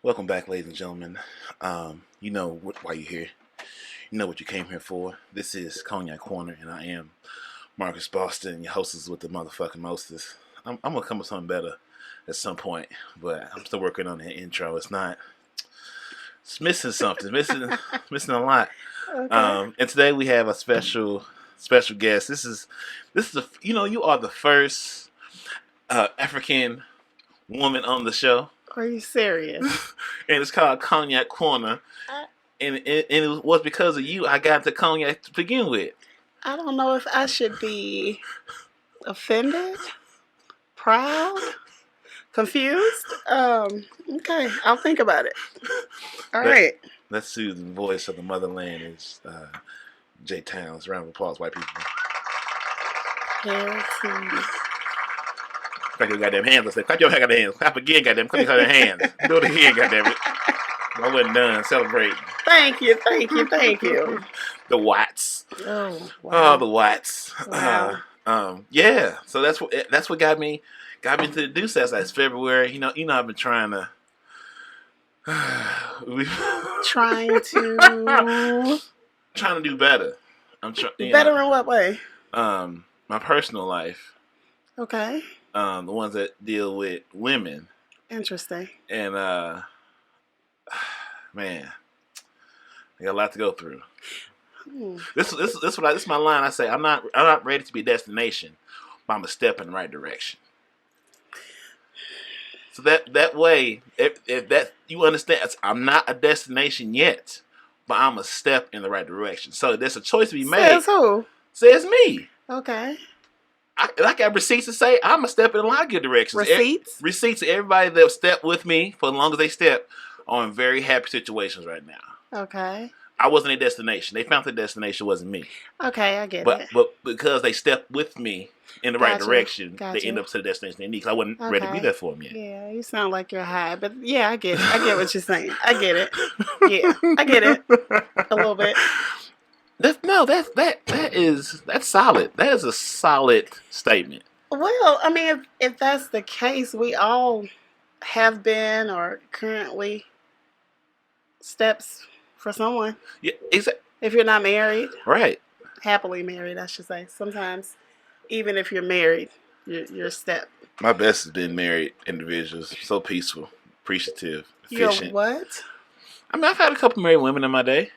Welcome back, ladies and gentlemen. You know why you're here. You know what you came here for. This is Cognac Corner, and I am Marcus Boston, your hostess with the motherfucking mostest. I'm gonna come with something better at some point, but I'm still working on the intro. It's missing something. Missing a lot. Okay. And today we have a special guest. This is you are the first African woman on the show. Are you serious? And it's called Cognac Corner. And it was because of you I got to cognac to begin with. I don't know if I should be offended, proud, confused. Okay, I'll think about it. All right. Let's see the voice of the motherland is J Towns. Round of applause, white people. Clap your goddamn hands. Let's say, clap your goddamn hands. Clap again, goddamn. Clap your goddamn hands. Do it again, goddamn it. I wasn't done celebrating. Thank you. The Watts. Oh, wow. Oh, the Watts. Wow. Yeah. So that's what got me to the Deuce last February. You know, I've been trying to. Trying to do better. Better in what way? My personal life. Okay. The ones that deal with women. Interesting. And man, I got a lot to go through. This is my line. I say I'm not ready to be a destination, but I'm a step in the right direction. So that way, if that you understand, I'm not a destination yet, but I'm a step in the right direction. So there's a choice to be made. Says who? Says me. Okay. I got receipts to say I'm a step in a lot of good directions. Receipts? Receipts of everybody that stepped with me for as long as they stepped are in very happy situations right now. Okay. I wasn't a destination. They found the destination wasn't me. Okay, I get it. But because they stepped with me in the right direction, Gotcha. they end up to the destination they need. Because I wasn't ready to be there for them yet. Yeah, you sound like you're high, but yeah, I get it. I get what you're saying. I get it. Yeah, I get it a little bit. That's solid. That is a solid statement. Well, I mean, if that's the case, we all have been or currently steps for someone. Yeah, exactly. If you're not married, Right? Happily married, I should say. Sometimes, even if you're married, you're a step. My best has been married individuals. So peaceful, appreciative, efficient. You're what? I mean, I've had a couple married women in my day.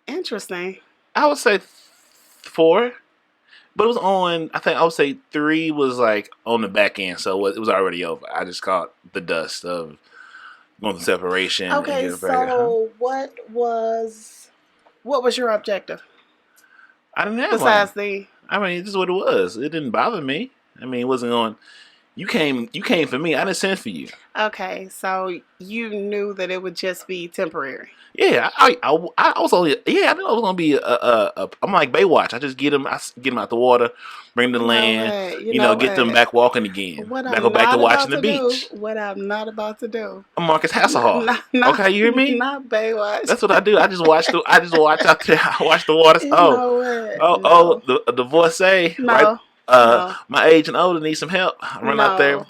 Interesting. I would say 4, but it was on. I would say 3 was like on the back end, so it was already over. I just caught the dust of going to separation. Okay, and so what was your objective? I didn't have besides one. I mean, this is what it was. It didn't bother me. I mean, it wasn't on. You came for me. I didn't send for you. Okay, so you knew that it would just be temporary. Yeah, I was only. Yeah, I knew I was gonna be I'm like Baywatch. I just get them out the water, bring them to land. Get them back walking again. Back to watching the beach. What I'm not about to do. I'm Marcus Hasselhoff. Okay, you hear me? Not Baywatch. That's what I do. I just watch out there. I watch the water. The voice say no. Right. My agent older needs some help. I run out there.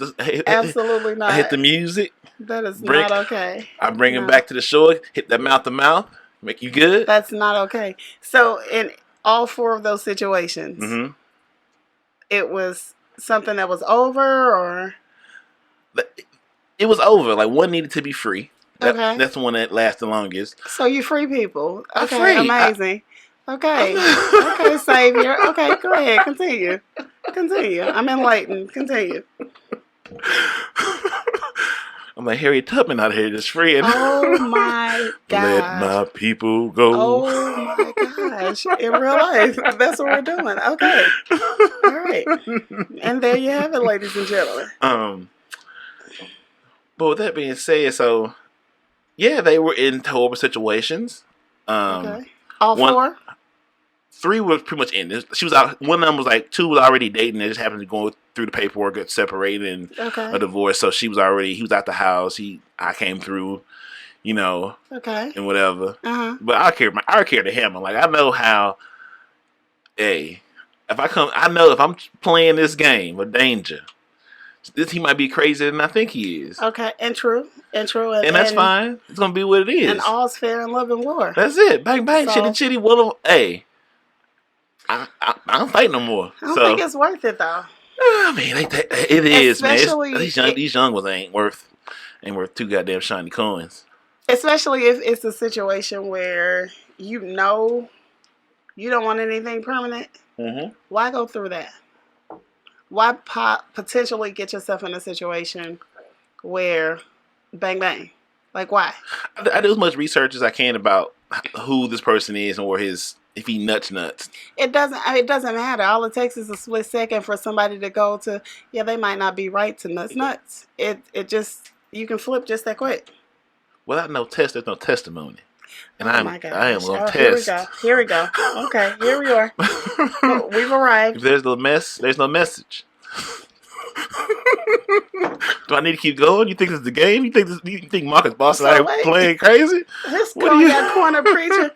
Absolutely not. I hit the music. That is not okay. I bring him back to the shore. Hit that mouth to mouth. Make you good. That's not okay. So in all 4 of those situations, it was something that was over, or it was over. Like one needed to be free. Okay. That's the one that lasted the longest. So you free people. Okay, free. Amazing. Okay. Okay, Savior. Okay, go ahead. Continue. I'm enlightened. Continue. I'm like Harriet Tubman out here just freeing. Oh my gosh. Let my people go. Oh my gosh. In real life. That's what we're doing. Okay. All right. And there you have it, ladies and gentlemen. But with that being said, so yeah, they were in horrible situations. Okay. All 4? 3 was pretty much in. She was out. One of them was like 2 was already dating. They just happened to go through the paperwork, get separated, and a divorce. So he was out the house. I came through, you know, Okay. and whatever. Uh-huh. But I carry the hammer. Like I know how. Hey, I know if I'm playing this game of danger, he might be crazier than I think he is. Okay. And true. And that's fine. It's gonna be what it is. And all's fair in love and war. That's it. Bang bang, So- chitty chitty. Well, hey, I don't fight no more. I don't think it's worth it though. I mean, it is, Especially man. These young ones ain't worth two goddamn shiny coins. Especially if it's a situation where you know you don't want anything permanent. Mm-hmm. Why go through that? Why potentially get yourself in a situation where bang bang? Like why? I do as much research as I can about who this person is and where if he nuts. It doesn't matter. All it takes is a split second for somebody to go to, yeah, they might not be right to nuts. It just, you can flip just that quick. Without no test, there's no testimony. And oh my gosh. I am going to test. Here we go. Okay, here we are. We've arrived. If there's no message. Do I need to keep going? You think this is the game? You think Marcus Boston out here playing crazy? This Cognac Corner preacher.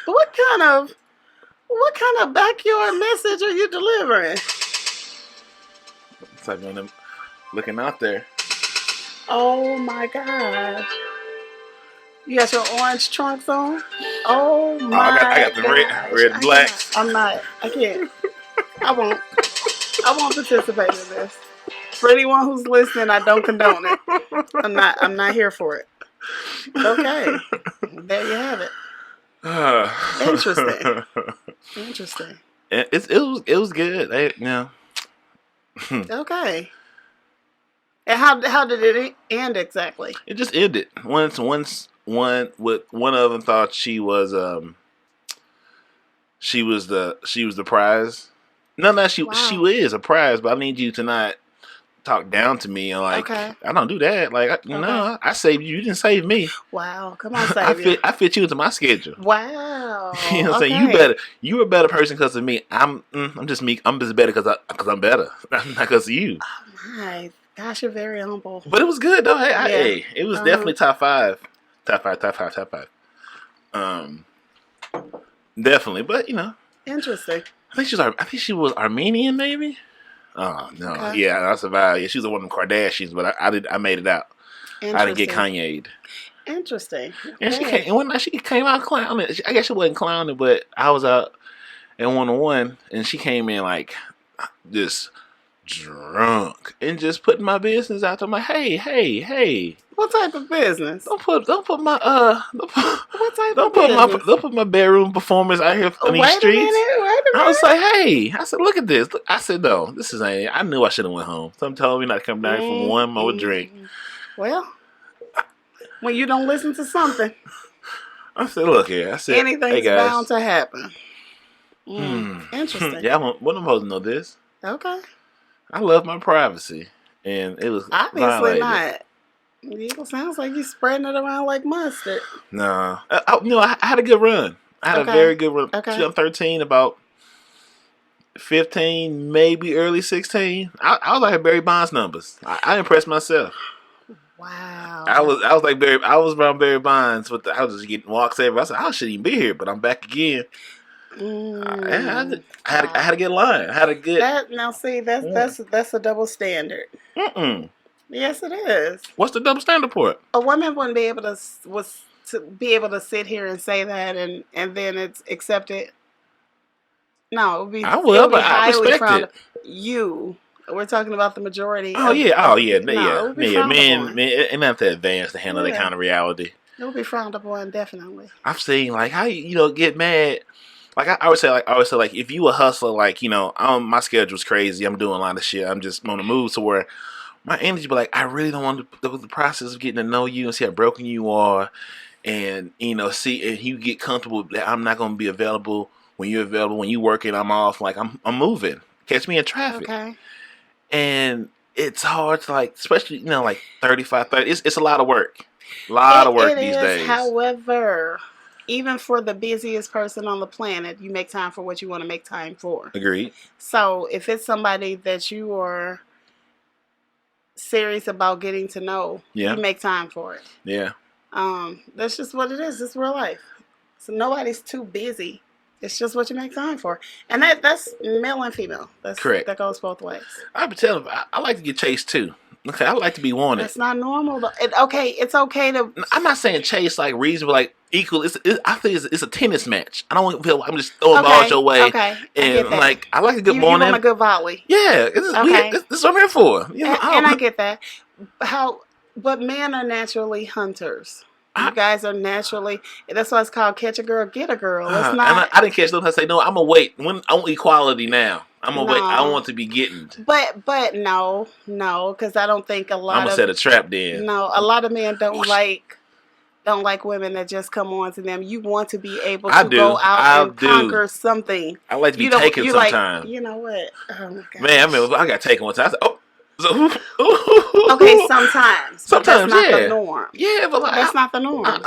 What kind of backyard message are you delivering? It's like one of them looking out there. Oh my God. You got your orange trunks on? Oh my God. I got the red and blacks. I can't. I won't participate in this. For anyone who's listening, I don't condone it. I'm not here for it. Okay. There you have it. Interesting. It was good. Okay. And how did it end exactly? It just ended. One of them thought she was the prize. No, she is a prize, but I need you to not talk down to me and I don't do that. No, I saved you. You didn't save me. Wow, come on, save I fit you into my schedule. Wow. You know what I'm saying? You're a better person because of me. I'm just me. I'm just better because I'm better, not because of you. Oh my gosh, you're very humble. But it was good though. Hey, it was definitely top five. Definitely, but interesting. I think she was Armenian, maybe. Oh no, yeah, I survived. Yeah, she was one of them Kardashians, but I made it out. I didn't get Kanye'd. Interesting. And she came out clowning. I guess she wasn't clowning, but I was out at 101, and she came in like just drunk and just putting my business out there. I'm like, hey. What type of business? Don't put my What type of business? Don't put my bedroom performance out here on these streets. Wait a minute. I was like, hey. I said, look at this. I said, no, this is ain't. I knew I should have went home. Some told me not to come down here for one more drink. Well, when you don't listen to something, I said, look here. I said, anything's hey bound to happen. Interesting. Yeah, I'm supposed to know this. Okay. I love my privacy, and it was obviously not. It sounds like you spreading it around like mustard. No, I had a good run. I had a very good run. Okay. I'm 13, about 15, maybe early 16. I was like Barry Bonds numbers. I impressed myself. Wow. I was around Barry Bonds I was just getting walks everywhere. I said I shouldn't even be here, but I'm back again. I had a good line. I had a good. That's a double standard. Yes, it is. What's the double standard for it? A woman wouldn't be able to sit here and say that and then it's accepted. No, it would be. I will, but I respect it. You. We're talking about the majority. Men ain't not that advanced to handle that kind of reality. It would be frowned upon, definitely. I've seen how you get mad. I would say if you a hustler, my schedule's crazy. I'm doing a lot of shit. I'm just on the move to where my energy be I really don't want to go through the process of getting to know you and see how broken you are, and you get comfortable that I'm not going to be available when you're available. When you working, I'm off. I'm moving. Catch me in traffic. Okay. And it's hard to especially 35, 30. It's a lot of work. A lot of work these days. However, even for the busiest person on the planet, you make time for what you want to make time for. Agreed. So if it's somebody that you are serious about getting to know, Yeah. you make time for it. Yeah. That's just what it is. It's real life. So nobody's too busy. It's just what you make time for, and that's male and female. That's Correct. That goes both ways. I've been telling them, I like to get chased too. Okay, I like to be wanted. That's not normal though. It's okay to. I'm not saying chase like reasonable, like equal. I think it's a tennis match. I don't want to feel like I'm just throwing balls your way. Okay, and like I like a good you morning. You want a good volley. Yeah, this is what I'm here for. You know, and I get that. But men are naturally hunters. You guys are naturally. That's why it's called catch a girl, get a girl. It's not. And I didn't catch them. I say no. I'm gonna wait. I want equality now. I'm gonna wait. I don't want to be getting. But no, because I don't think a lot. I'm gonna set a trap then. No, a lot of men don't like women that just come on to them. You want to be able to go out and conquer something. I like to be taken sometimes. Like, you know what? Oh my God. Man, I mean, I got taken one time. I said, oh. Okay, sometimes. That's not the norm. Yeah, but like, that's not the norm.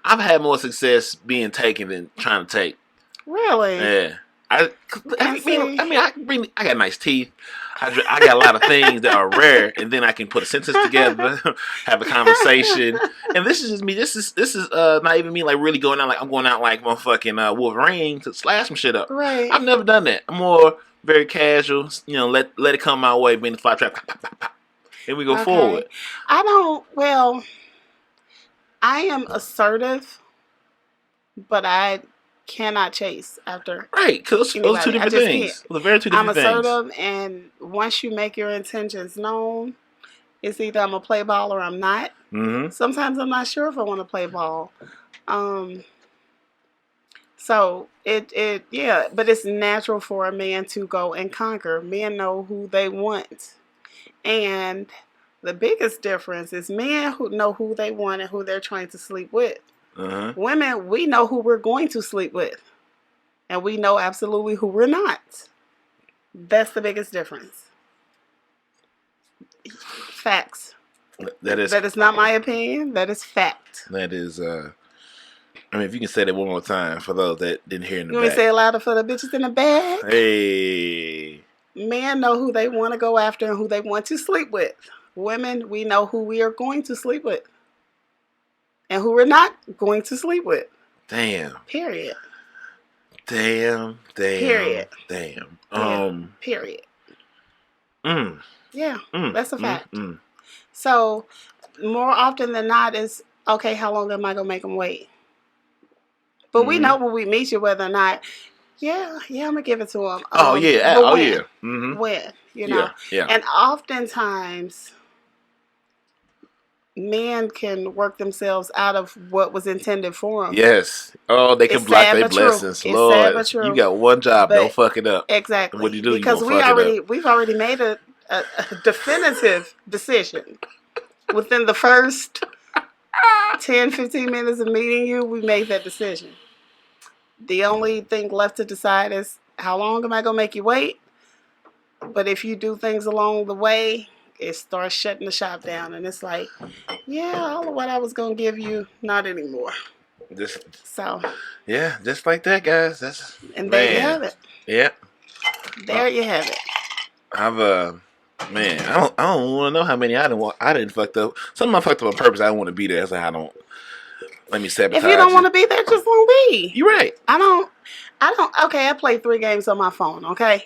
I've had more success being taken than trying to take. Really? Yeah. I got nice teeth. I got a lot of things that are rare, and then I can put a sentence together, have a conversation. And this is just me. This is not even me like really going out like I'm going out like motherfucking Wolverine to slash some shit up. Right. I've never done that. I'm more very casual. You know, let it come my way. Being the fly trap, and we go forward. Well, I am assertive, but I cannot chase after. Right, because those two different things. Those are very two different things. I'm assertive, and once you make your intentions known, it's either I'm gonna play ball or I'm not. Mm-hmm. Sometimes I'm not sure if I want to play ball. So but it's natural for a man to go and conquer. Men know who they want, and the biggest difference is men who know who they want and who they're trying to sleep with. Uh-huh. Women, we know who we're going to sleep with, and we know absolutely who we're not. That's the biggest difference. Facts. That is not my opinion. That is fact. That is. I mean, if you can say that one more time for those that didn't hear in the back. You want me to say it louder for the bitches in the back? Hey. Men know who they want to go after and who they want to sleep with. Women, we know who we are going to sleep with. And who we're not going to sleep with. Damn. Period. Damn. Period. Damn. Period. Mm. Yeah, that's a fact. So, more often than not is, okay, how long am I going to make them wait? But we know when we meet you whether or not, I'm going to give it to them. Yeah. When, you know. Yeah. And oftentimes, men can work themselves out of what was intended for them. Yes. Oh, they can block their blessings. True. Lord, sad but true. You got one job. Don't fuck it up. Exactly. What do you do? Because we've already made a definitive decision. Within the first 10, 15 minutes of meeting you, we made that decision. The only thing left to decide is how long am I going to make you wait? But if you do things along the way, it starts shutting the shop down. And it's like, all of what I was going to give you, not anymore. Just like that, guys. There you have it. Yeah. There you have it. I've I don't want to know how many I didn't fucked up. Some of them I fucked up on purpose. I don't want to be there. So I don't. Let me sabotage. If you don't want to be there, just won't be. You're right. I don't. Okay, I play 3 games on my phone. Okay,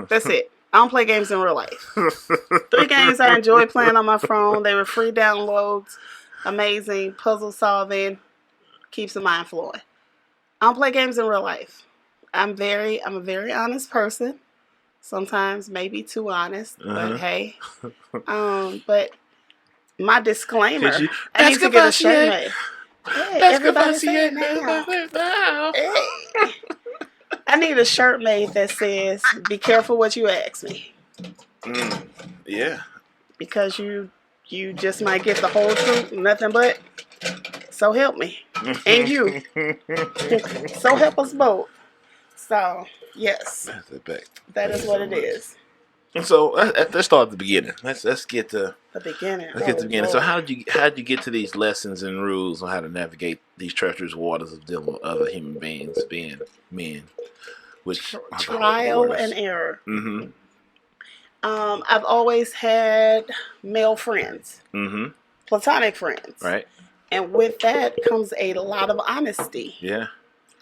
that's it. I don't play games in real life. 3 games I enjoy playing on my phone. They were free downloads. Amazing puzzle solving. Keeps the mind flowing. I don't play games in real life. I'm a very honest person. Sometimes maybe too honest, but hey. But my disclaimer, I need to get a shirt made. Hey, everybody say it now. Hey. I need a shirt made that says, "Be careful what you ask me." Yeah. Because you just might get the whole truth, nothing but. So help me. And you. So help us both. So, yes. That is what it is. So let's start at the beginning. Let's get to the beginning. Let's get to the beginning. So how did you get to these lessons and rules on how to navigate these treacherous waters of dealing with other human beings, being men? Which trial and error. I've always had male friends, Mm-hmm. platonic friends. Right. And with that comes a lot of honesty Yeah.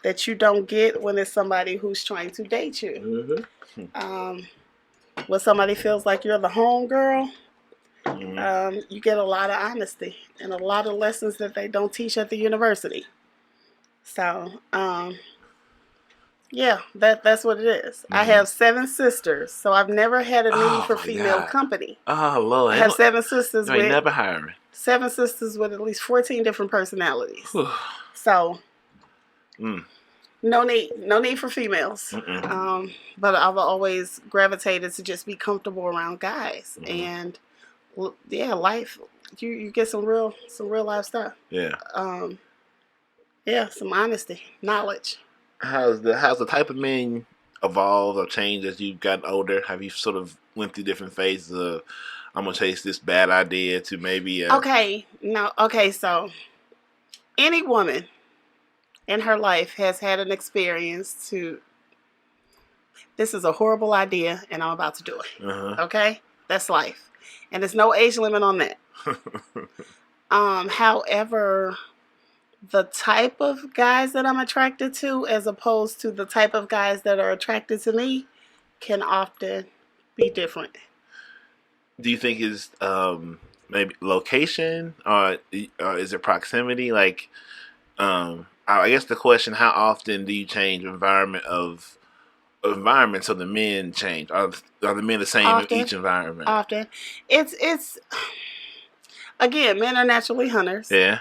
that you don't get when it's somebody who's trying to date you. Mm-hmm. When somebody feels like you're the home girl, Mm-hmm. you get a lot of honesty and a lot of lessons that they don't teach at the university. So, yeah, that's what it is. I Mm-hmm. have 7 sisters, so I've never had a need Oh for my female God. company. Oh Lord. I have 7 sisters You ain't with never hiring. 7 sisters with at least 14 different personalities. Whew. So, Mm. no need for females. Mm-mm. But I've always gravitated to just be comfortable around guys, Mm-hmm. and yeah, life. You get some real life stuff. Yeah. Yeah, some honesty, knowledge. How's the type of men evolved or changed as you've gotten older? Have you sort of went through different phases of I'm gonna chase this bad idea to maybe Okay, no, okay. So any woman in her life has had an experience to. This is a horrible idea, and I'm about to do it. Uh-huh. Okay, that's life, and there's no age limit on that. However, the type of guys that I'm attracted to, as opposed to the type of guys that are attracted to me, can often be different. Do you think is maybe location or is it proximity? Like, I guess the question: how often do you change environment so the men change? Are the men the same in Often, each environment? often, it's again, men are naturally hunters. Yeah.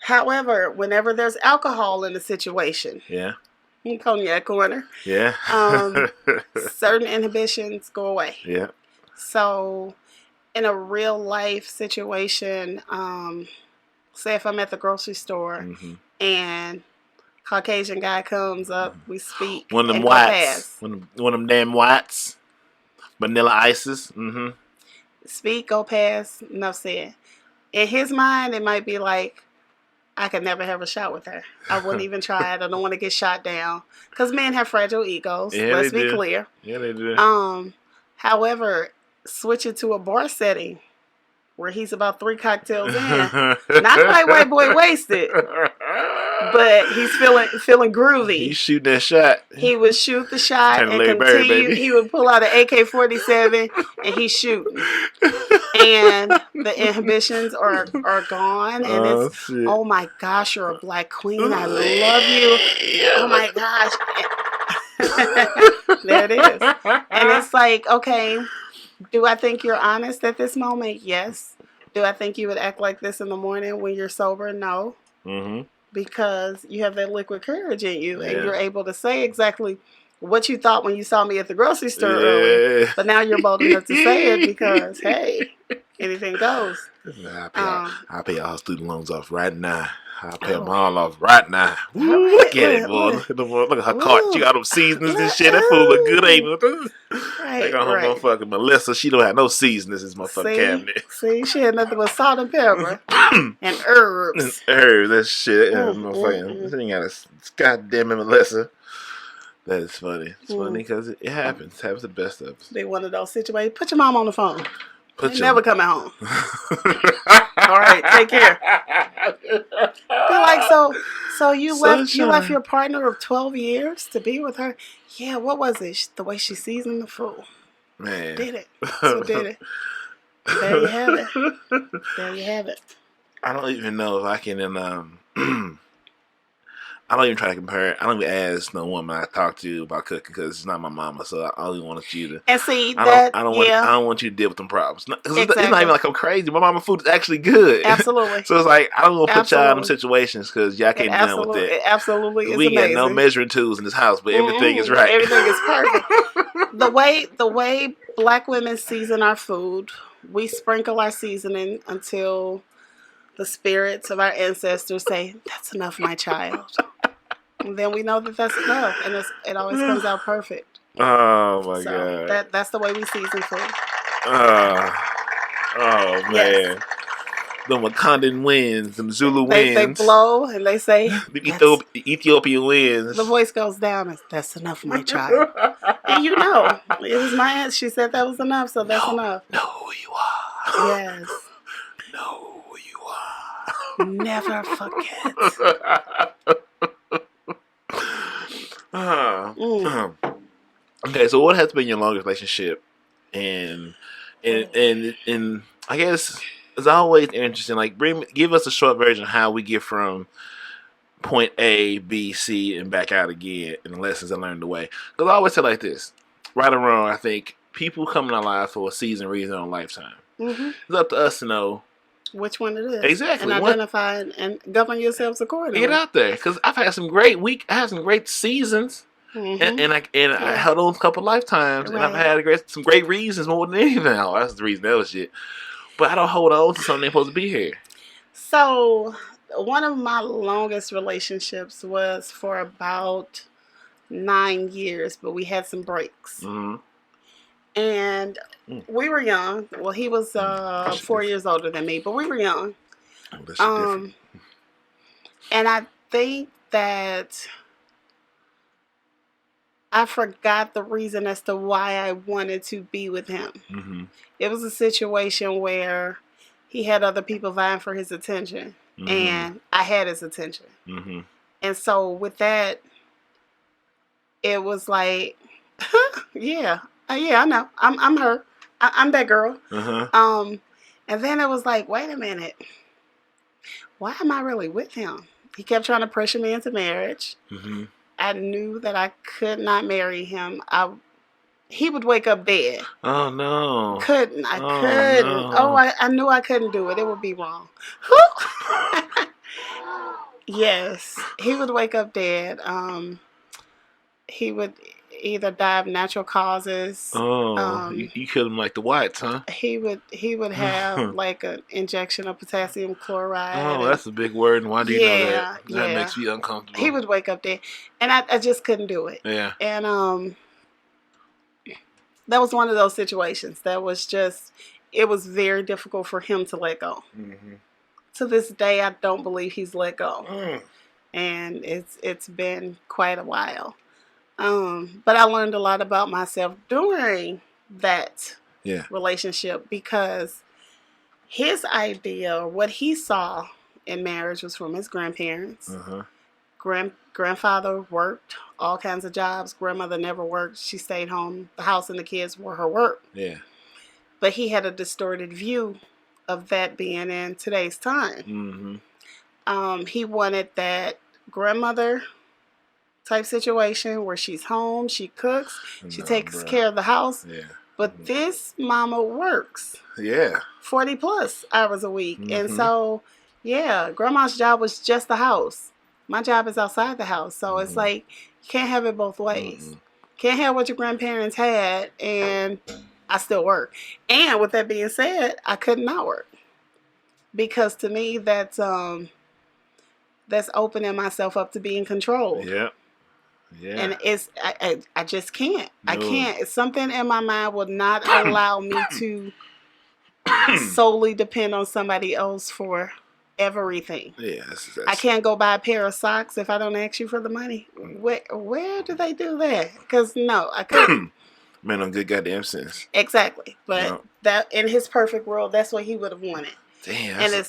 However, whenever there's alcohol in the situation, Yeah. cognac corner, Yeah. certain inhibitions go away. Yeah. So, in a real life situation, say if I'm at the grocery store Mm-hmm. and Caucasian guy comes up, we speak, One of them and go whites. past. One of them damn whites. Vanilla ices. Mm-hmm. Speak, go past, enough said. In his mind, it might be like, I could never have a shot with her. I wouldn't even try it. I don't want to get shot down. Because men have fragile egos. Yeah, Let's they be do. clear. Yeah, they do. However, switch it to a bar setting where he's about 3 cocktails in. Not quite white boy wasted, but he's feeling groovy. He's shooting that shot. He would shoot the shot Kinda and Larry Bird, continue. baby. He would pull out an AK-47 and he's shooting. And the inhibitions are gone, and it's shit. oh my gosh, you're a black queen. I love you. Oh my gosh. There it is. And it's like, okay, do I think you're honest at this moment? Yes. Do I think you would act like this in the morning when you're sober? No. Mm-hmm. Because you have that liquid courage in you, and Yeah. you're able to say exactly what you thought when you saw me at the grocery store early. But now you're bold enough to say it because, hey, anything goes. I'll pay all student loans off right now. I'll pay them all off right now. Woo, look at it, boy. Look at her cart. She got them seasonings and shit. That food look good, ain't it? Like her motherfucking Melissa. She don't have no seasonings in this motherfucking cabinet. See, she had nothing but salt and pepper and herbs. Herbs, that shit. Motherfucking, she ain't got a goddamn it, Melissa. That is funny. It's funny because it happens. It happens to the best of us. Be one of those situations. Put your mom on the phone. Put Never coming home. All right, take care. Be like, so you left your partner of 12 years to be with her. Yeah, what was it? The way she seasoned the food. Man, Did it? So did it. There you have it. There you have it. I don't even know if I can. I don't even try to compare it. I don't even ask no woman I talk to about cooking because it's not my mama. So I only want you to. And see I don't want you to deal with them problems. It's not even like I'm crazy. My mama food is actually good. Absolutely. So it's like I don't want to put y'all in them situations because y'all can't deal with that. It absolutely is we amazing. got no measuring tools in this house, but everything is right. Everything is perfect. The way black women season our food, we sprinkle our seasoning until the spirits of our ancestors say, "That's enough, my child." And then we know that that's enough, and it always comes out perfect. Oh my god! That's the way we season food. Oh man! Yes. Wakandan winds, them Zulu They winds, blow and they say, the Ethiopian winds. the voice goes down and that's enough, my child. And you know, it was my aunt. She said that was enough, so that's enough. Know who you are. Yes. Know who you are. Never forget. Okay, so what has been your longest relationship? And I guess it's always interesting. Like, give us a short version of how we get from point A, B, C, and back out again, and the lessons I learned the way. Because I always say like this, right or wrong, I think people come in our lives for a season, reason, or a lifetime. Mm-hmm. It's up to us to know which one it is. Exactly. And identify and govern yourselves accordingly. Get out there. Because I've had some great seasons. Mm-hmm. And I held on a couple lifetimes, Right. and I've had some great reasons more than anything. Oh, that's the reason that was shit. But I don't hold on to something that's supposed to be here. So, one of my longest relationships was for about 9 years, but we had some breaks. Mm-hmm. And we were young. Well, he was 4 years older than me, but we were young. Oh, and I think that I forgot the reason as to why I wanted to be with him. Mm-hmm. It was a situation where he had other people vying for his attention, and I had his attention. Mm-hmm. And so with that, it was like, yeah, I know, I'm her, I'm that girl. Uh-huh. And then it was like, wait a minute, why am I really with him? He kept trying to pressure me into marriage. Mm-hmm. I knew that I could not marry him. He would wake up dead. Oh, no. I couldn't. No. Oh, I knew I couldn't do it. It would be wrong. Yes. He would wake up dead. He would either die of natural causes. Oh, you killed him like the whites, huh? He would have like an injection of potassium chloride. Oh, that's a big word. And why do you know that? That makes me uncomfortable. He would wake up dead, and I just couldn't do it. Yeah. And that was one of those situations that was just, it was very difficult for him to let go. Mm-hmm. To this day, I don't believe he's let go. And it's been quite a while. But I learned a lot about myself during that relationship, because his idea, what he saw in marriage, was from his grandparents. Uh-huh. Grandfather worked all kinds of jobs. Grandmother never worked. She stayed home. The house and the kids were her work. Yeah. But he had a distorted view of that being in today's time. Mm-hmm. He wanted that grandmother type situation where she's home, she cooks, she takes care of the house. Yeah. But this mama works. Yeah. 40 plus hours a week. And so, grandma's job was just the house. My job is outside the house. So it's like, you can't have it both ways. Can't have what your grandparents had and I still work. And with that being said, I could not work. Because to me, that's opening myself up to being controlled. Yeah. Yeah. And I just can't. No. I can't. It's something in my mind would not allow me to solely depend on somebody else for everything. Yeah, I can't go buy a pair of socks if I don't ask you for the money. Where do they do that? Because no, I couldn't. Man, on good goddamn sense. Exactly, but that in his perfect world, that's what he would have wanted. Damn, and that's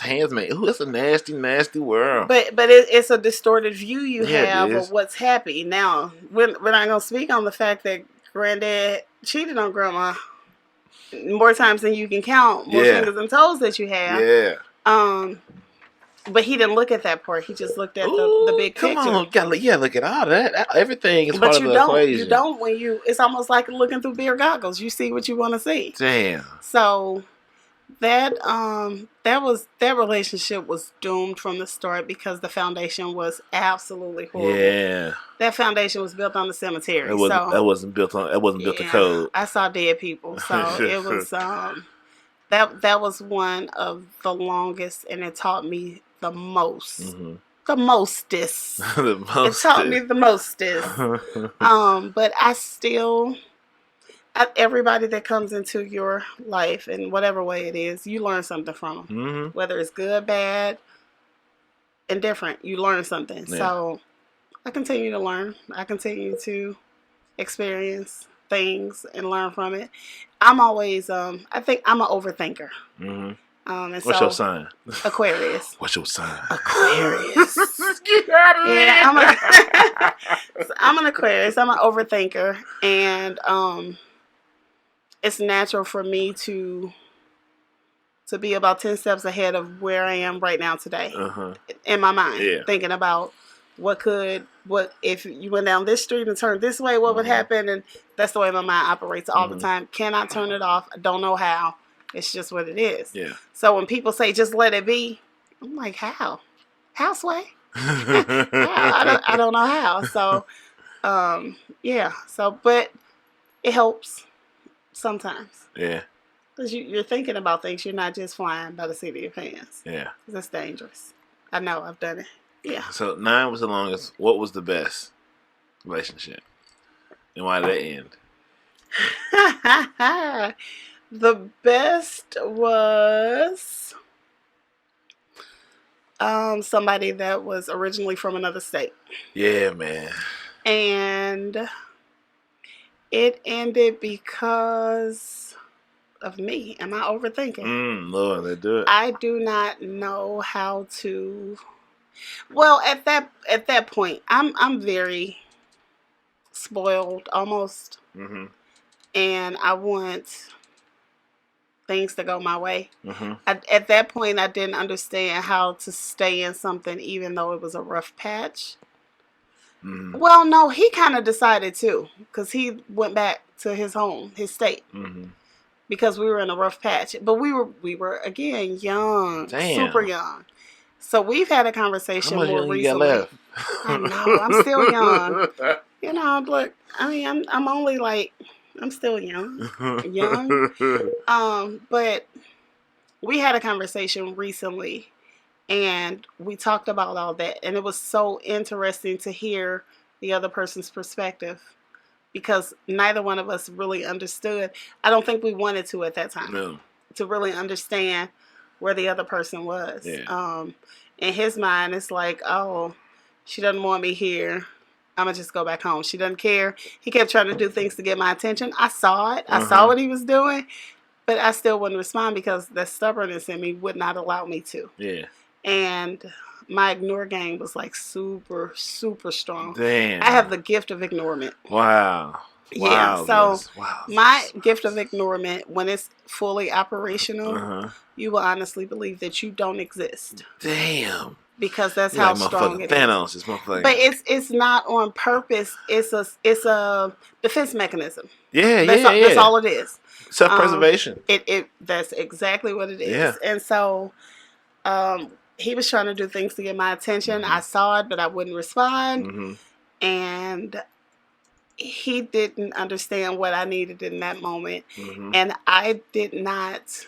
handsman. Ooh, that's a nasty, nasty world. But it's a distorted view you have of what's happy. Now, we're not gonna speak on the fact that Granddad cheated on Grandma more times than you can count, more fingers and toes that you have. Yeah. But he didn't look at that part. He just looked at the big picture. Come on, look at all that. Everything is part of the equation. You don't when you. It's almost like looking through beer goggles. You see what you want to see. Damn. So that relationship was doomed from the start because the foundation was absolutely horrible. Yeah. That foundation was built on the cemetery. That wasn't built to code. I saw dead people, so it was that was one of the longest, and it taught me the most. Mm-hmm. The mostest. It taught me the mostest. But I still Everybody that comes into your life in whatever way it is, you learn something from them. Mm-hmm. Whether it's good, bad, indifferent, you learn something. Yeah. So I continue to learn. I continue to experience things and learn from it. I'm always, I think I'm an overthinker. Mm-hmm. And What's so, your sign? Aquarius. What's your sign? Aquarius. Get out of here. Yeah, I'm an Aquarius. I'm an overthinker, and it's natural for me to be about 10 steps ahead of where I am right now today in my mind, thinking about what if you went down this street and turned this way, what would happen? And that's the way my mind operates all the time. Cannot turn it off. I don't know how. It's just what it is. Yeah. So when people say just let it be, I'm like, how? How, Sway? I don't know how. So, yeah. So, but it helps sometimes. Yeah. Because you're thinking about things. You're not just flying by the seat of your pants. Yeah. That's dangerous. I know. I've done it. Yeah. So 9 was the longest. What was the best relationship? And why did it end? The best was somebody that was originally from another state. Yeah, man. And it ended because of me. Am I overthinking? Lord, they do it. I do not know how to. Well, at that point, I'm very spoiled almost, and I want things to go my way. At that point, I didn't understand how to stay in something, even though it was a rough patch. Well, no, he kind of decided to, because he went back to his home, his state, because we were in a rough patch. But we were again young, super young. So we've had a conversation more recently. You got left? I know, I'm still young. You know, look, I mean, I'm only like, I'm still young. But we had a conversation recently, and we talked about all that, and it was so interesting to hear the other person's perspective, because neither one of us really understood. I don't think we wanted to at that time to really understand where the other person was. In his mind, it's like, oh, she doesn't want me here. I'm going to just go back home. She doesn't care. He kept trying to do things to get my attention. I saw it. I saw what he was doing. But I still wouldn't respond because the stubbornness in me would not allow me to. Yeah. And my ignore game was like super, super strong. Damn. I have the gift of ignorement. Wow. Yeah. So my gift of ignorement, when it's fully operational, you will honestly believe that you don't exist. Damn. Because that's how strong it Thanos is. But it's not on purpose. It's a defense mechanism. Yeah, That's all it is. Self-preservation. That's exactly what it is. Yeah. And so he was trying to do things to get my attention. I saw it, but I wouldn't respond. And he didn't understand what I needed in that moment. And I did not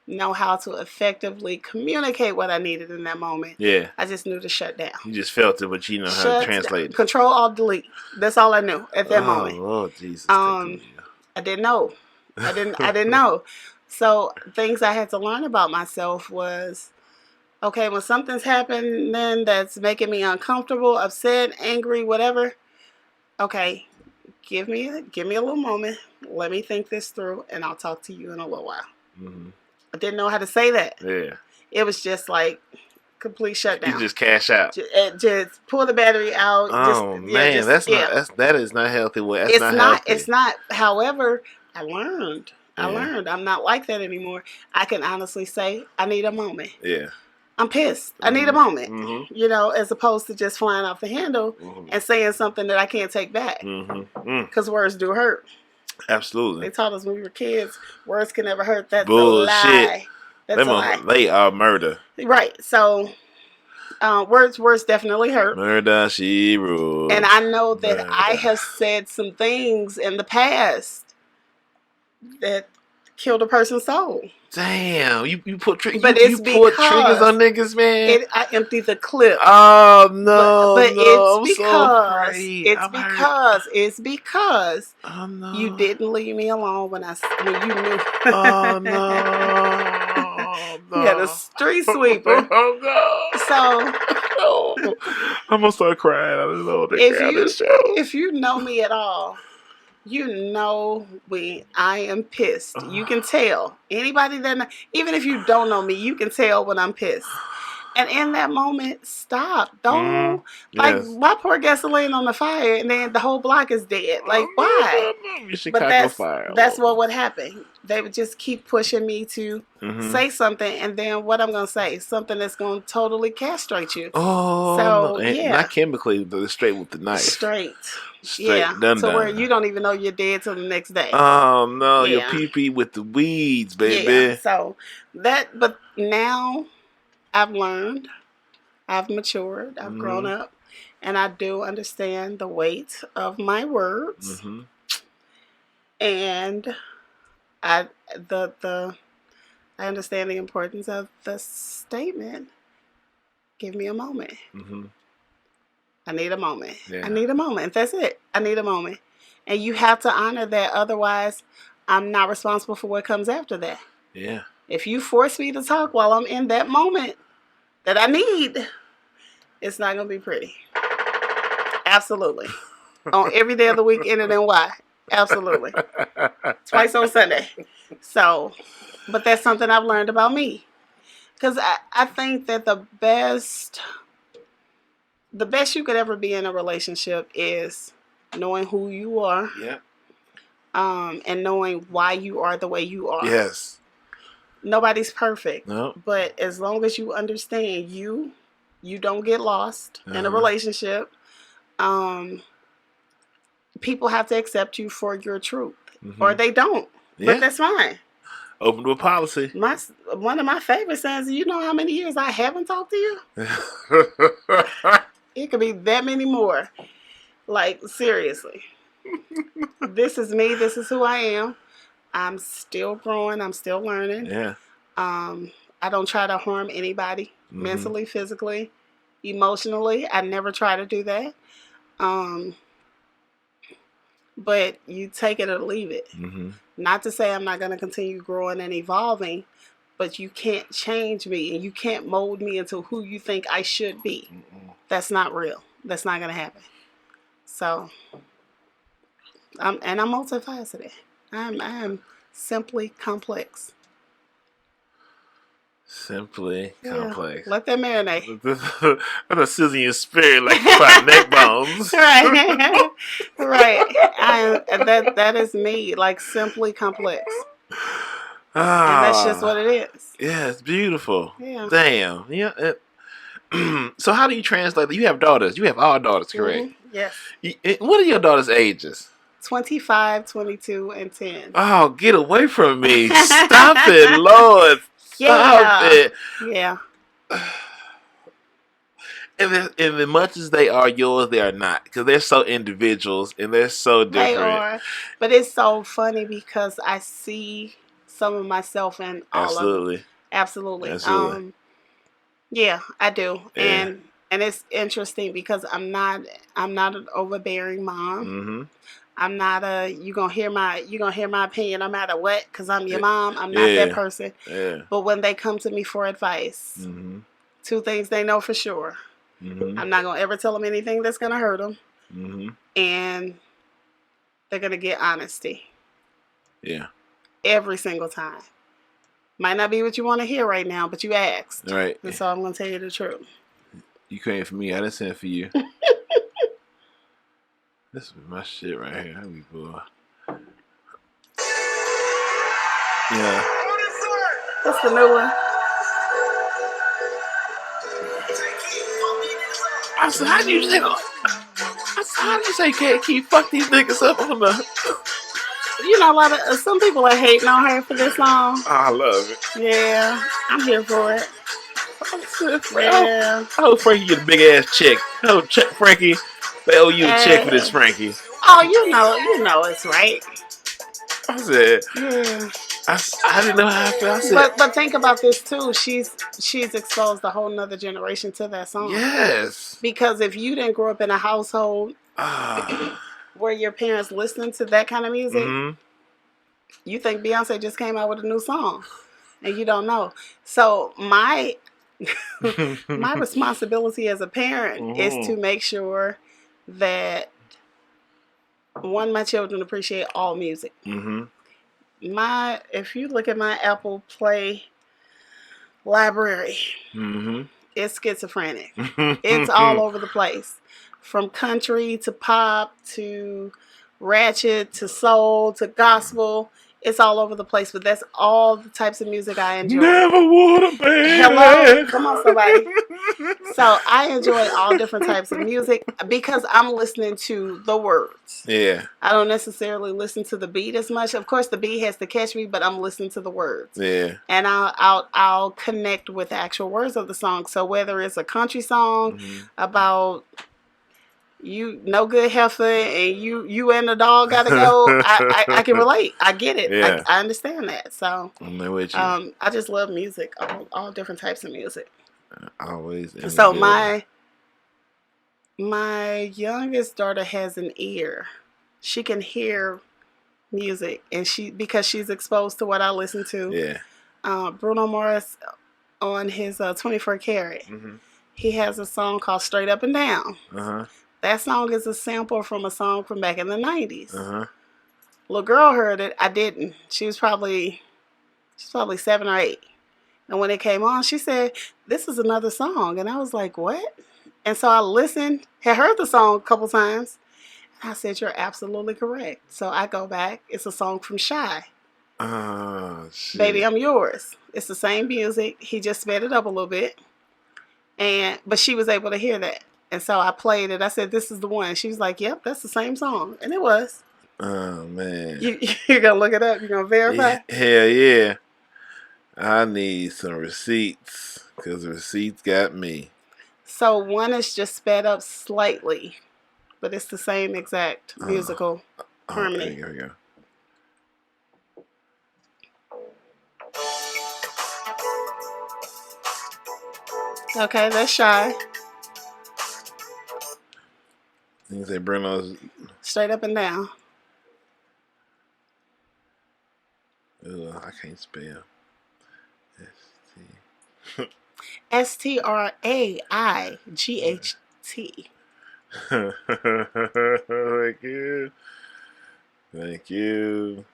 know how to effectively communicate what I needed in that moment. Yeah. I just knew to shut down. You just felt it, but you know how to translate it. Control, Alt, Delete. That's all I knew at that moment. Oh, Lord Jesus. I didn't know. I didn't know. So things I had to learn about myself was, okay, when something's happening that's making me uncomfortable, upset, angry, whatever, okay, give me a little moment. Let me think this through, and I'll talk to you in a little while. I didn't know how to say that. Yeah. It was just like complete shutdown. You just cash out. Just pull the battery out. Oh man, that is not healthy. It's not healthy. It's not. However, I learned. I'm not like that anymore. I can honestly say I need a moment. Yeah. I'm pissed. I need a moment. You know, as opposed to just flying off the handle and saying something that I can't take back. Because words do hurt. Absolutely. They taught us when we were kids, words can never hurt. That's bullshit. A lie. That's a lie. They are murder. Right. So, words definitely hurt. Murder, she rules. And I know that I have said some things in the past that killed a person's soul. Damn, you put But you it's pulled triggers because on niggas, man. I emptied the clip. Oh But no, I'm so afraid. I'm hurt. it's because Oh you no. didn't leave me alone when you knew. Oh no, You had a no. street sweeper. Oh no. So No. I'm gonna start crying. I don't know the crowd this show. if you know me at all, you know I am pissed. You can tell. Anybody even if you don't know me, you can tell when I'm pissed. And in that moment, stop. Don't like Yes. why pour gasoline on the fire and then the whole block is dead? Like why? But that's what would happen. They would just keep pushing me to say something, and then what I'm gonna say, something that's gonna totally castrate you. Oh, So no. yeah, Not chemically, but straight with the knife. Straight. Yeah, where you don't even know you're dead till the next day. Oh no, Yeah. your pee-pee with the weeds, baby. Yeah. So but now I've learned, I've matured, I've grown up, and I do understand the weight of my words. And I understand the importance of the statement. Give me a moment. I need a moment. Yeah. I need a moment. That's it. I need a moment. And you have to honor that. Otherwise, I'm not responsible for what comes after that. Yeah. If you force me to talk while I'm in that moment that I need, it's not going to be pretty. Absolutely. On every day of the week, in and why. Absolutely. Twice on Sunday. So, but that's something I've learned about me. Because I think that the best you could ever be in a relationship is knowing who you are. Yeah. And knowing why you are the way you are. Yes. Nobody's perfect. No. But as long as you understand you don't get lost in a relationship. People have to accept you for your truth. Or they don't. Yeah. But that's fine. Open to a policy. One of my favorite sayings, you know how many years I haven't talked to you? It could be that many more. Like, seriously. This is me. This is who I am. I'm still growing. I'm still learning. Yeah. I don't try to harm anybody. Mentally, physically, emotionally. I never try to do that. But you take it or leave it. Not to say I'm not going to continue growing and evolving, but you can't change me and you can't mold me into who you think I should be. That's not real. That's not going to happen. So, I'm multifaceted. I am simply complex. Simply complex. Let that marinate. I'm a sizzling your spirit like fried neck bones. Right. Right. That is me. Like simply complex. And that's just what it is. Yeah, it's beautiful. Yeah. Damn. Yeah. So how do you translate? You have daughters. You have all daughters, correct? Yes. What are your daughters' ages? 25, 22, and 10. Oh, get away from me. Stop it, Lord. Stop it. Yeah. And as much as they are yours, they are not. Because they're so individuals and they're so different. They are. But it's so funny because I see some of myself in all of them. Absolutely. Yeah, I do. Yeah. And it's interesting because I'm not an overbearing mom. I'm not you gonna hear my opinion no matter what because I'm your mom. I'm not that person. Yeah. But when they come to me for advice, two things they know for sure. I'm not gonna ever tell them anything that's gonna hurt them, and they're gonna get honesty. Yeah. Every single time. Might not be what you want to hear right now, but you asked. Right. And so I'm gonna tell you the truth. You came for me. I didn't send for you. This is my shit right here. How we go? Yeah. That's the new one. I said, how do you say can't keep fuck these niggas up on the? You know, some people are hating on her for this song. Oh, I love it. Yeah, I'm here for it. I hope Frankie get a big ass check. I hope Frankie, they owe you a check for this, Frankie. Oh, you know it's right. I said, I didn't know how I felt. I said, But think about this too. She's exposed a whole nother generation to that song. yes. Because if you didn't grow up in a household where your parents listened to that kind of music, you think Beyonce just came out with a new song, and you don't know. So my responsibility as a parent is to make sure that my children appreciate all music. If you look at my Apple Play library, it's schizophrenic. It's all over the place, from country to pop to ratchet to soul to gospel. It's all over the place, but that's all the types of music I enjoy. Never would have been. Hello, come on, somebody. So I enjoy all different types of music because I'm listening to the words. Yeah. I don't necessarily listen to the beat as much. Of course, the beat has to catch me, but I'm listening to the words. Yeah. And I'll connect with the actual words of the song. So whether it's a country song about you no good heifer and you and the dog gotta go, I can relate. I get it. Yeah. I understand that. So I'm there with you. I just love music, all different types of music. Always. So my youngest daughter has an ear. She can hear music, and because she's exposed to what I listen to. Yeah. Bruno Mars on his 24 Karat. He has a song called Straight Up and Down. That song is a sample from a song from back in the 90s. Little girl heard it. I didn't. She's probably 7 or 8. And when it came on, she said, "This is another song." And I was like, "What?" And so I listened, had heard the song a couple times. And I said, "You're absolutely correct." So I go back. It's a song from Shy. Shit. Baby, I'm Yours. It's the same music. He just sped it up a little bit. But she was able to hear that. And so I played it. I said, "This is the one." She was like, "Yep, that's the same song." And it was. Oh, man. You're going to look it up? You're going to verify? Hell yeah. I need some receipts because receipts got me. So one is just sped up slightly, but it's the same exact musical harmony. Here we go. Okay, that's Shy. You can say Bruno's. Straight Up and Down. Ugh, I can't spell. STRAIGHT. Thank you. Thank you.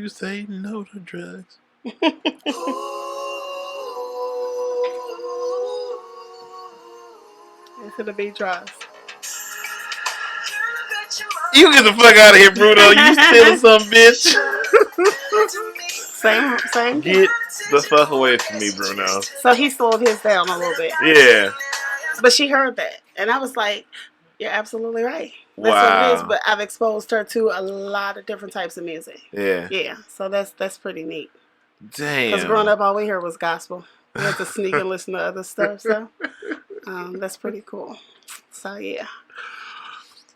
Say no to drugs. Into the beat drops. You get the fuck out of here, Bruno. You stealing some bitch. Same. Get the fuck away from me, Bruno. So he slowed his down a little bit. Yeah. But she heard that. And I was like, "You're absolutely right. That's Wow. what it is." But I've exposed her to a lot of different types of music. Yeah. Yeah. So that's pretty neat. Damn. Because growing up, all we heard was gospel. We had to sneak and listen to other stuff. So that's pretty cool. So yeah.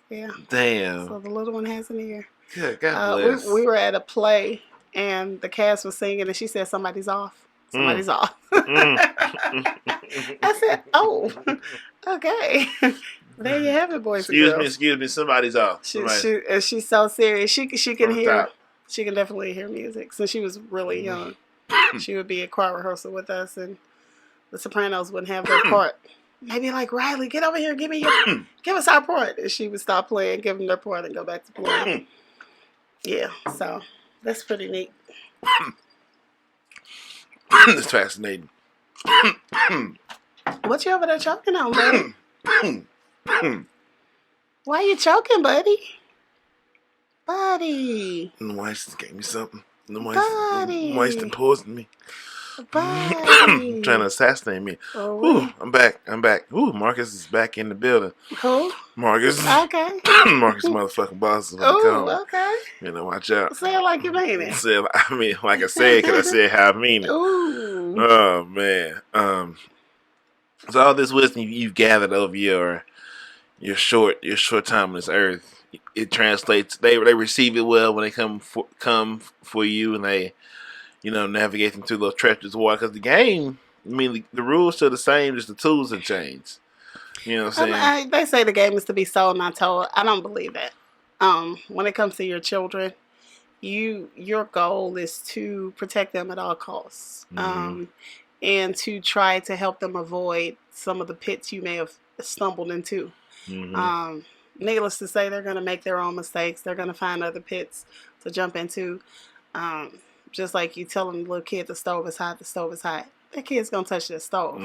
Yeah. Damn. So the little one has an ear. Good. God bless. We were at a play and the cast was singing and she said, "Somebody's off. Somebody's off." I said, "Oh, okay." There you have it, boys and girls. Excuse me. Somebody's off. She's so serious. She can hear. Top. She can definitely hear music. Since she was really young, she would be at choir rehearsal with us, and the sopranos wouldn't have their part. Maybe like, "Riley, get over here, give us our part." And she would stop playing, give them their part, and go back to playing. Yeah, so that's pretty neat. It's fascinating. What you over there choking on, buddy? Why you choking, buddy? Buddy. The wife gave me something. The Buddy. wife poisoned me. Buddy. Trying to assassinate me. Oh, Ooh, I'm back. Ooh, Marcus is back in the building. who? Marcus. Okay. Marcus motherfucking boss is what they call Oh, him. okay. You know, watch out. Say it like you mean it. I mean, like I said, because I said how I mean it. Ooh. Oh, man. So all this wisdom you've gathered over your short time on this earth, it translates. They receive it well when they come for you, and they navigate them through those treacherous water. Because the game, I mean, the rules are the same, just the tools have changed. You know what I'm saying? They say the game is to be sold, not told. I don't believe that. When it comes to your children, your goal is to protect them at all costs, and to try to help them avoid some of the pits you may have stumbled into. Needless to say, they're going to make their own mistakes. They're going to find other pits to jump into. Just like you telling the little kid the stove is hot, the stove is hot. That kid's going to touch the stove.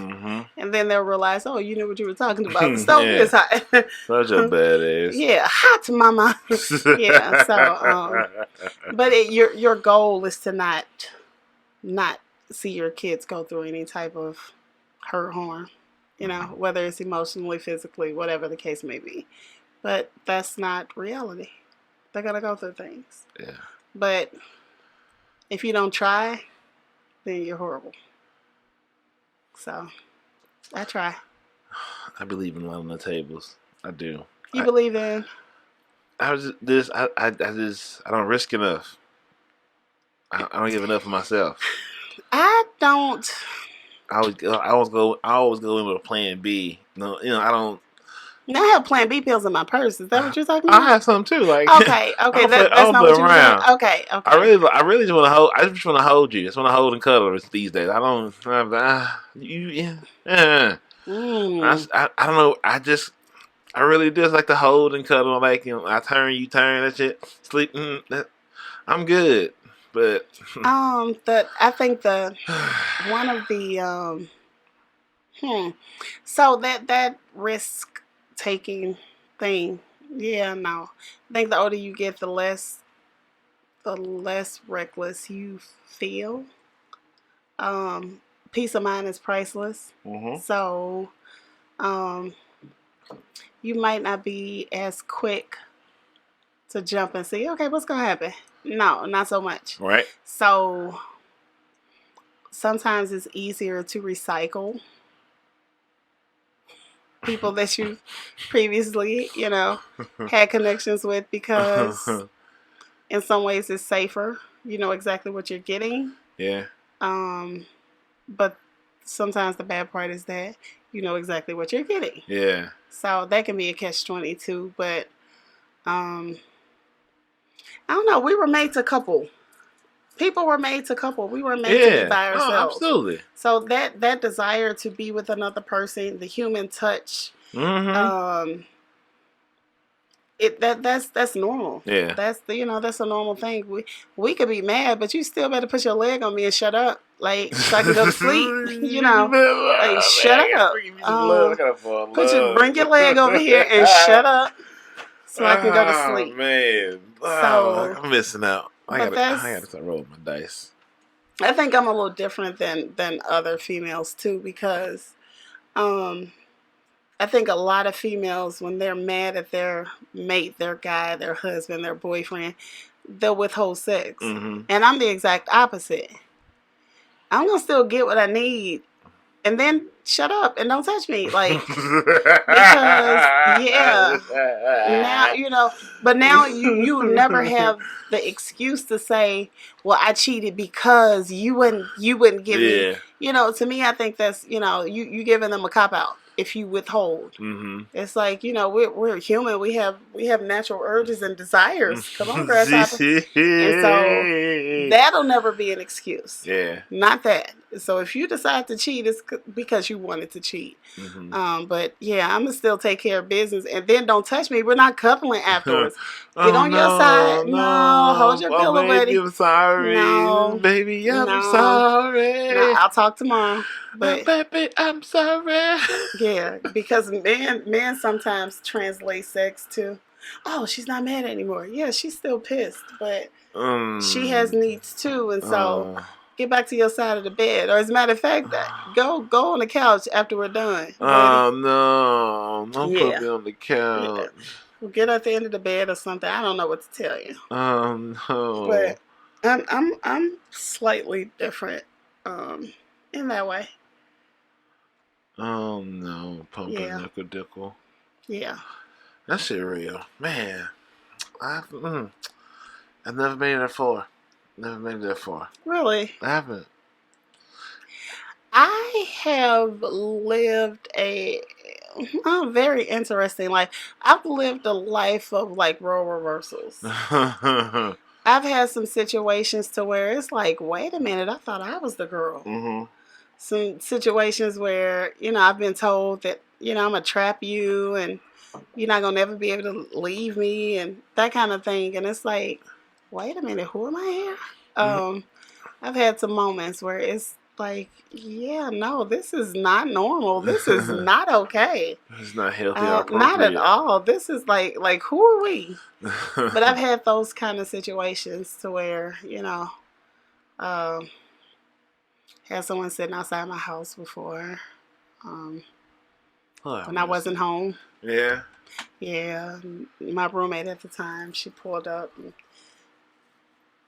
And then they'll realize, oh, you knew what you were talking about. The stove is hot. Such a badass. Yeah, hot, mama. Yeah, so, but your goal is to not see your kids go through any type of hurt, harm, whether it's emotionally, physically, whatever the case may be. But that's not reality. They're going to go through things. Yeah. But if you don't try, then you're horrible. So, I try. I believe in laying on the tables. I do. You believe in? I don't risk enough. I don't give enough of myself. I don't. I always go in with a plan B. No, I don't. Now I have Plan B pills in my purse. Is that what you're talking about? I have some too. Like okay, that's not what you mean. Okay. I really just want to hold. I just want to hold you. I just want to hold and cuddle these days. I don't. I don't know. I really just like to hold and cuddle. Like I turn, you turn. That shit. Sleep. I'm good. But I think one of the so that risk taking thing, no. I think the older you get, the less reckless you feel. Peace of mind is priceless. So you might not be as quick to jump and see, okay, what's gonna happen? No, not so much. Right. So sometimes it's easier to recycle people that you previously, had connections with, because in some ways it's safer. You know exactly what you're getting. Yeah. But sometimes the bad part is that you know exactly what you're getting. Yeah. So that can be a catch-22, but I don't know. We were made to couple. People were made to couple. We were made to be by ourselves. Oh, absolutely. So that desire to be with another person, the human touch, that's normal. Yeah. That's that's a normal thing. We could be mad, but you still better put your leg on me and shut up, like so I can go to sleep. Like shut up. Bring your leg over here and shut up, so I can go to sleep. Man, So I'm missing out. I gotta start rolling my dice. I think I'm a little different than other females too, because I think a lot of females, when they're mad at their mate, their guy, their husband, their boyfriend, they'll withhold sex. And I'm the exact opposite. I'm gonna still get what I need, and then shut up and don't touch me, like, because now but now you never have the excuse to say, well, I cheated because you wouldn't give me. To me, I think that's you giving them a cop out if you withhold. It's like, we're human. We have natural urges and desires. Come on, grasshopper. And so that'll never be an excuse. Yeah. Not that. So if you decide to cheat, it's because you wanted to cheat. But yeah, I'm gonna still take care of business, and then don't touch me. We're not coupling afterwards. Get on your side. No, hold your pillow, buddy. I'm sorry. No, baby, I'm sorry. No, I'll talk tomorrow. But baby, I'm sorry. Yeah, because men sometimes translate sex to, oh, she's not mad anymore. Yeah, she's still pissed, but she has needs too, and so get back to your side of the bed. Or as a matter of fact, go on the couch after we're done. Oh no, don't put me on the couch. Yeah. Well, get at the end of the bed or something. I don't know what to tell you. Oh no. But I'm slightly different in that way. Oh no, pumping Yeah. nickel dickle. Yeah. That shit real, man. I've never made it that far. Never made it that far. Really? I haven't. I have lived a very interesting life. I've lived a life of like role reversals. I've had some situations to where it's like, wait a minute, I thought I was the girl. Mm-hmm. Some situations where, I've been told that, I'm going to trap you and you're not going to never be able to leave me and that kind of thing. And it's like, wait a minute, who am I here? I've had some moments where it's like, yeah, no, this is not normal. This is not okay. It's not healthy or appropriate. Not at all. This is like who are we? But I've had those kind of situations to where, had someone sitting outside my house before when I wasn't home. Yeah. Yeah. My roommate at the time, she pulled up and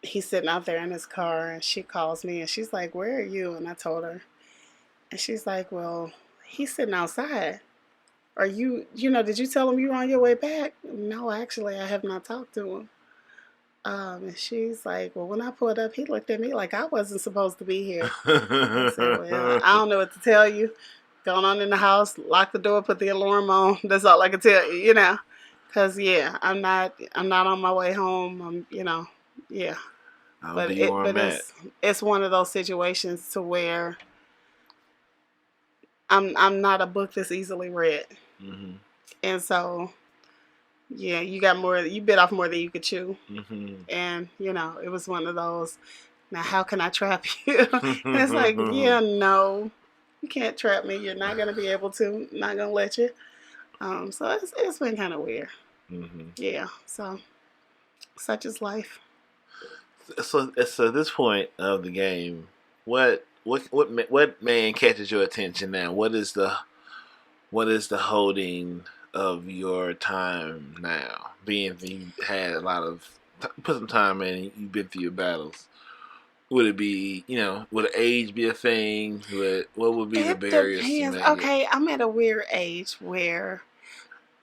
he's sitting out there in his car and she calls me and she's like, where are you? And I told her. And she's like, well, he's sitting outside. Are you, did you tell him you were on your way back? No, actually, I have not talked to him. And she's like, well, when I pulled up, he looked at me like I wasn't supposed to be here. I said, well, I don't know what to tell you. Going on in the house, lock the door, put the alarm on. That's all I can tell you, Because, yeah, I'm not on my way home. Yeah. But it's one of those situations to where I'm not a book that's easily read. Mm-hmm. And so, yeah, you bit off more than you could chew. Mm-hmm. And, it was one of those, now how can I trap you? And it's like, yeah, no, you can't trap me. You're not going to be able to. I'm not going to let you. So it's been kind of weird. Mm-hmm. Yeah, so such is life. So at this point of the game, what man catches your attention now? What is the holding of your time now? Being that you had a lot of put some time in, you've been through your battles. Would it be, would age be a thing? What would be the barriers? Depends. Okay, I'm at a weird age where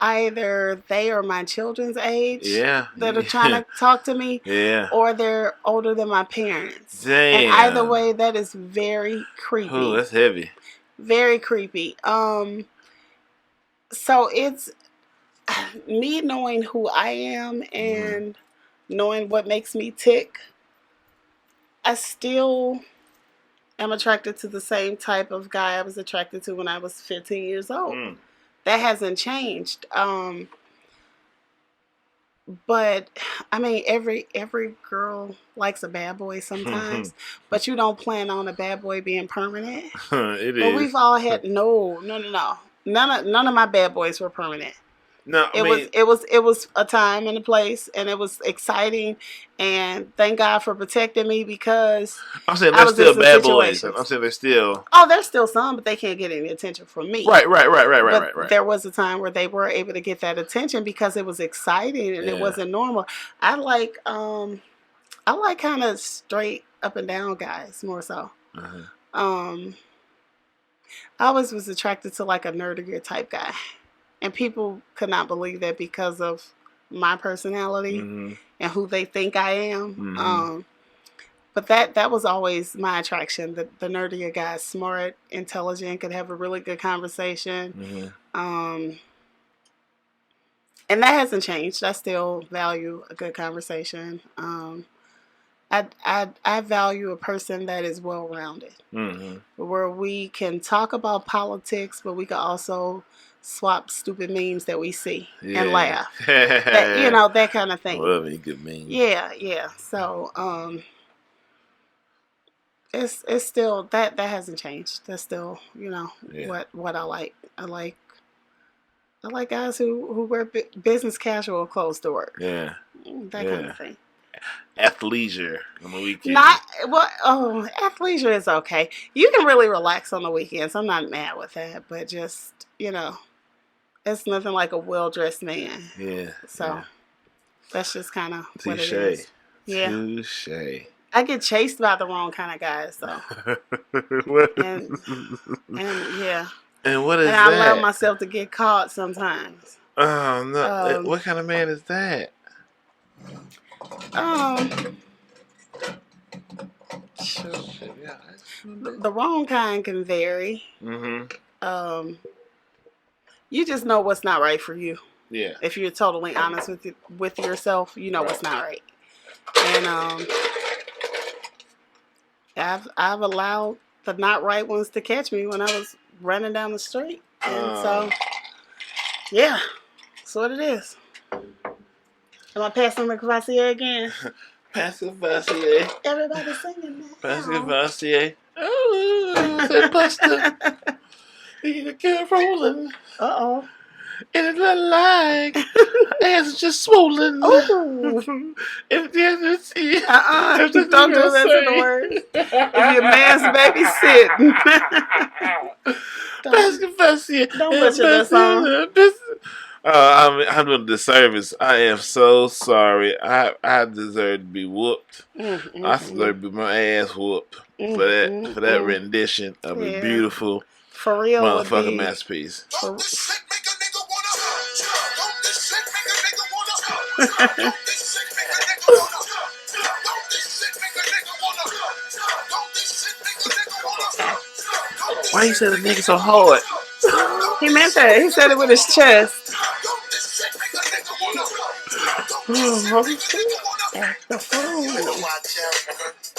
either they are my children's age that are trying to talk to me, or they're older than my parents. Damn. And either way, that is very creepy. Oh, that's heavy. Very creepy. So it's me knowing who I am and knowing what makes me tick. I still am attracted to the same type of guy I was attracted to when I was 15 years old. That hasn't changed. But I mean, every girl likes a bad boy sometimes, but you don't plan on a bad boy being permanent. It is. But we've all had no. None of my bad boys were permanent. No, it was a time and a place, and it was exciting, and thank God for protecting me because I'm saying they're still bad boys. I'm saying they're still. Oh, there's still some, but they can't get any attention from me. Right. But there was a time where they were able to get that attention because it was exciting and it wasn't normal. I like kind of straight up and down guys more so. I always was attracted to like a nerdier type guy. And people could not believe that because of my personality and who they think I am. But that was always my attraction. The nerdier guy, smart, intelligent, could have a really good conversation. And that hasn't changed. I still value a good conversation. I value a person that is well-rounded. Where we can talk about politics, but we can also swap stupid memes that we see and laugh. That kind of thing. Love a good meme. Yeah. So, it's still that hasn't changed. That's still, what I like. I like guys who wear business casual clothes to work. Yeah. That kind of thing. Athleisure on the weekend. Athleisure is okay. You can really relax on the weekends. I'm not mad with that, but just, it's nothing like a well-dressed man. Yeah. So that's just kind of what it is. Yeah. Touche. I get chased by the wrong kind of guys, though. and yeah. And what is that? And I allow myself to get caught sometimes. Oh no! What kind of man is that? Um, shoot. Yeah. The wrong kind can vary. Mm-hmm. Um, you just know what's not right for you. Yeah. If you're totally honest with yourself, you know Right. what's not right. And I've allowed the not right ones to catch me when I was running down the street, and so yeah, that's what it is. Am I passing the Cavassier again? Pascal Vassier. Everybody's singing that. Pascal Vassier. Oh, say Buster. You get rolling. Uh-oh. And it look like ass just swollen. Oh. If there's Don't do that to the words. If your man's baby sitting. Pascal Vassier. Don't butcher that song. I'm doing the service. I am so sorry. I deserve to be whooped. I deserve to be my ass whooped for that rendition of a beautiful for real motherfucking masterpiece. For, Why you say the nigga so hard? he meant that. He said it with his chest.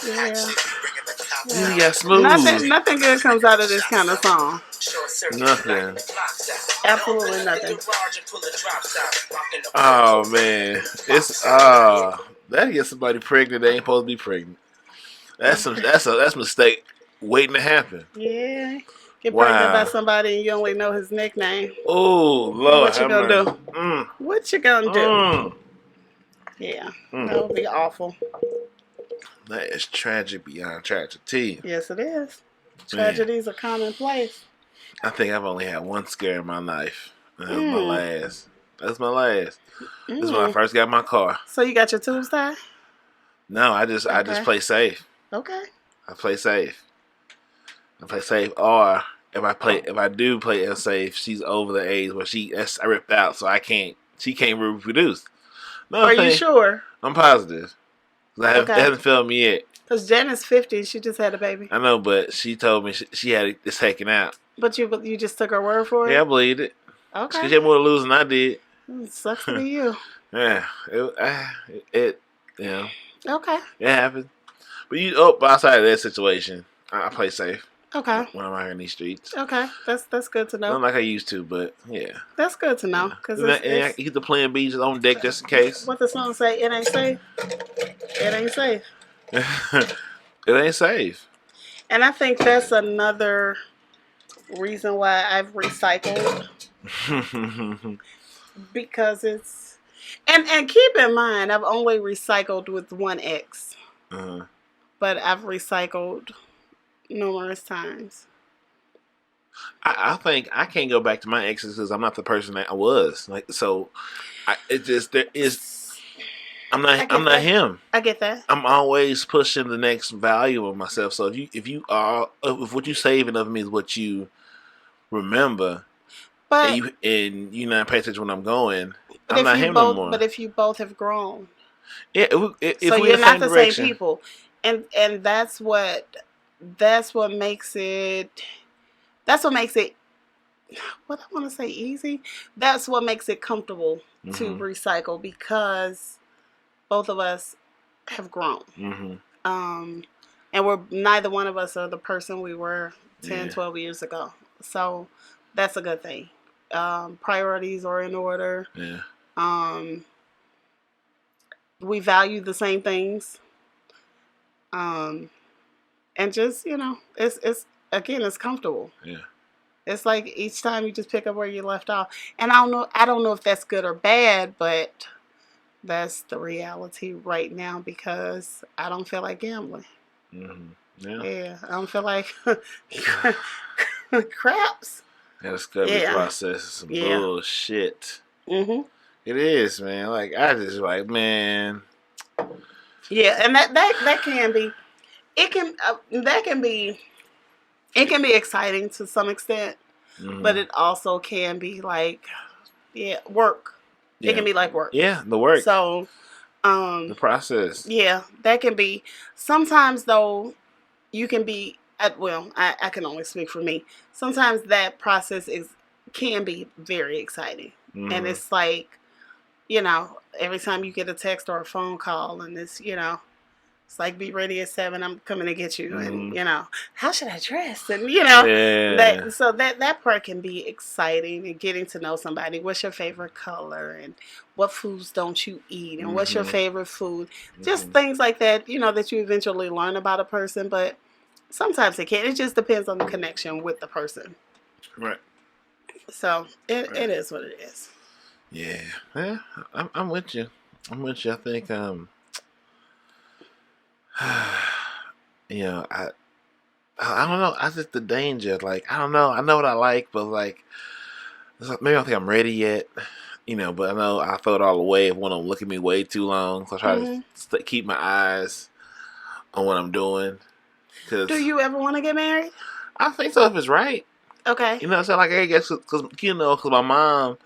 Yeah. You got smooth. Nothing good comes out of this kind of song. Nothing. Absolutely nothing. Oh man, it's that gets somebody pregnant. They ain't supposed to be pregnant. That's a mistake waiting to happen. Yeah. Get pregnant by somebody and you only know his nickname. Oh Lord, what you gonna do? What you gonna do? Yeah, that would be awful. That is tragic beyond tragedy. Yes, it is. Tragedies are commonplace. I think I've only had one scare in my life. That was my last. That's my last. This is when I first got my car. So you got your tubes tied? No, I just play safe. Okay. I play safe. Or if I do play safe, she's over the age where I ripped out, so she can't reproduce. Are you sure? I'm positive. It hasn't failed me yet. Because Jen is 50. She just had a baby. I know, but she told me she had it taken out. But you just took her word for it? Yeah, I believed it. Okay. She had more to lose than I did. It sucks to be you. Yeah. It Okay. It happened. But outside of that situation, I play safe. Okay. When I'm out here in these streets. Okay. That's good to know. Not like I used to, but yeah. That's good to know. Cause I keep the plan B just on deck just in case. What the song say? It ain't safe. It ain't safe. It ain't safe. And I think that's another reason why I've recycled. Because it's and keep in mind I've only recycled with one ex. But I've recycled numerous times. I think I can't go back to my exes because I'm not the person that I was. I'm not him. I get that. I'm always pushing the next value of myself. So if what you saving of me is what you remember, and you not pay attention when I'm going, I'm not him no more. But if you both have grown, yeah, so you're not the same people, and that's what makes it. That's what makes it. What I want to say easy. That's what makes it comfortable to recycle because both of us have grown. And neither one of us are the person we were 10, 12 years ago. So that's a good thing. Priorities are in order. Yeah. We value the same things. And just, it's comfortable. Yeah. It's like each time you just pick up where you left off. And I don't know if that's good or bad, but that's the reality right now because I don't feel like gambling. Yeah, I don't feel like craps. That's gotta be process some bullshit. It is, man. Like I just man. Yeah, and that can be. It can be exciting to some extent, but it also can be like, work. Yeah. It can be like work. Yeah, the work. So, The process. Yeah, that can be. Sometimes though, you can be at well. I can only speak for me. Sometimes that process can be very exciting, and it's like, every time you get a text or a phone call, and it's like, be ready at 7. I'm coming to get you, and how should I dress, and Yeah. so that part can be exciting, and getting to know somebody. What's your favorite color, and what foods don't you eat, and what's your favorite food? Just things like that. That you eventually learn about a person, but sometimes it can't. It just depends on the connection with the person. Right. So it is what it is. Yeah. Yeah. I'm with you. I'm with you. I think I don't know. I just the danger. Like I don't know. I know what I like, but like maybe I don't think I'm ready yet. But I know I throw it all away if one of them look at me way too long. So I try to keep my eyes on what I'm doing. Cause Do you ever want to get married? I think so if it's right. Okay. So like I guess because my mom,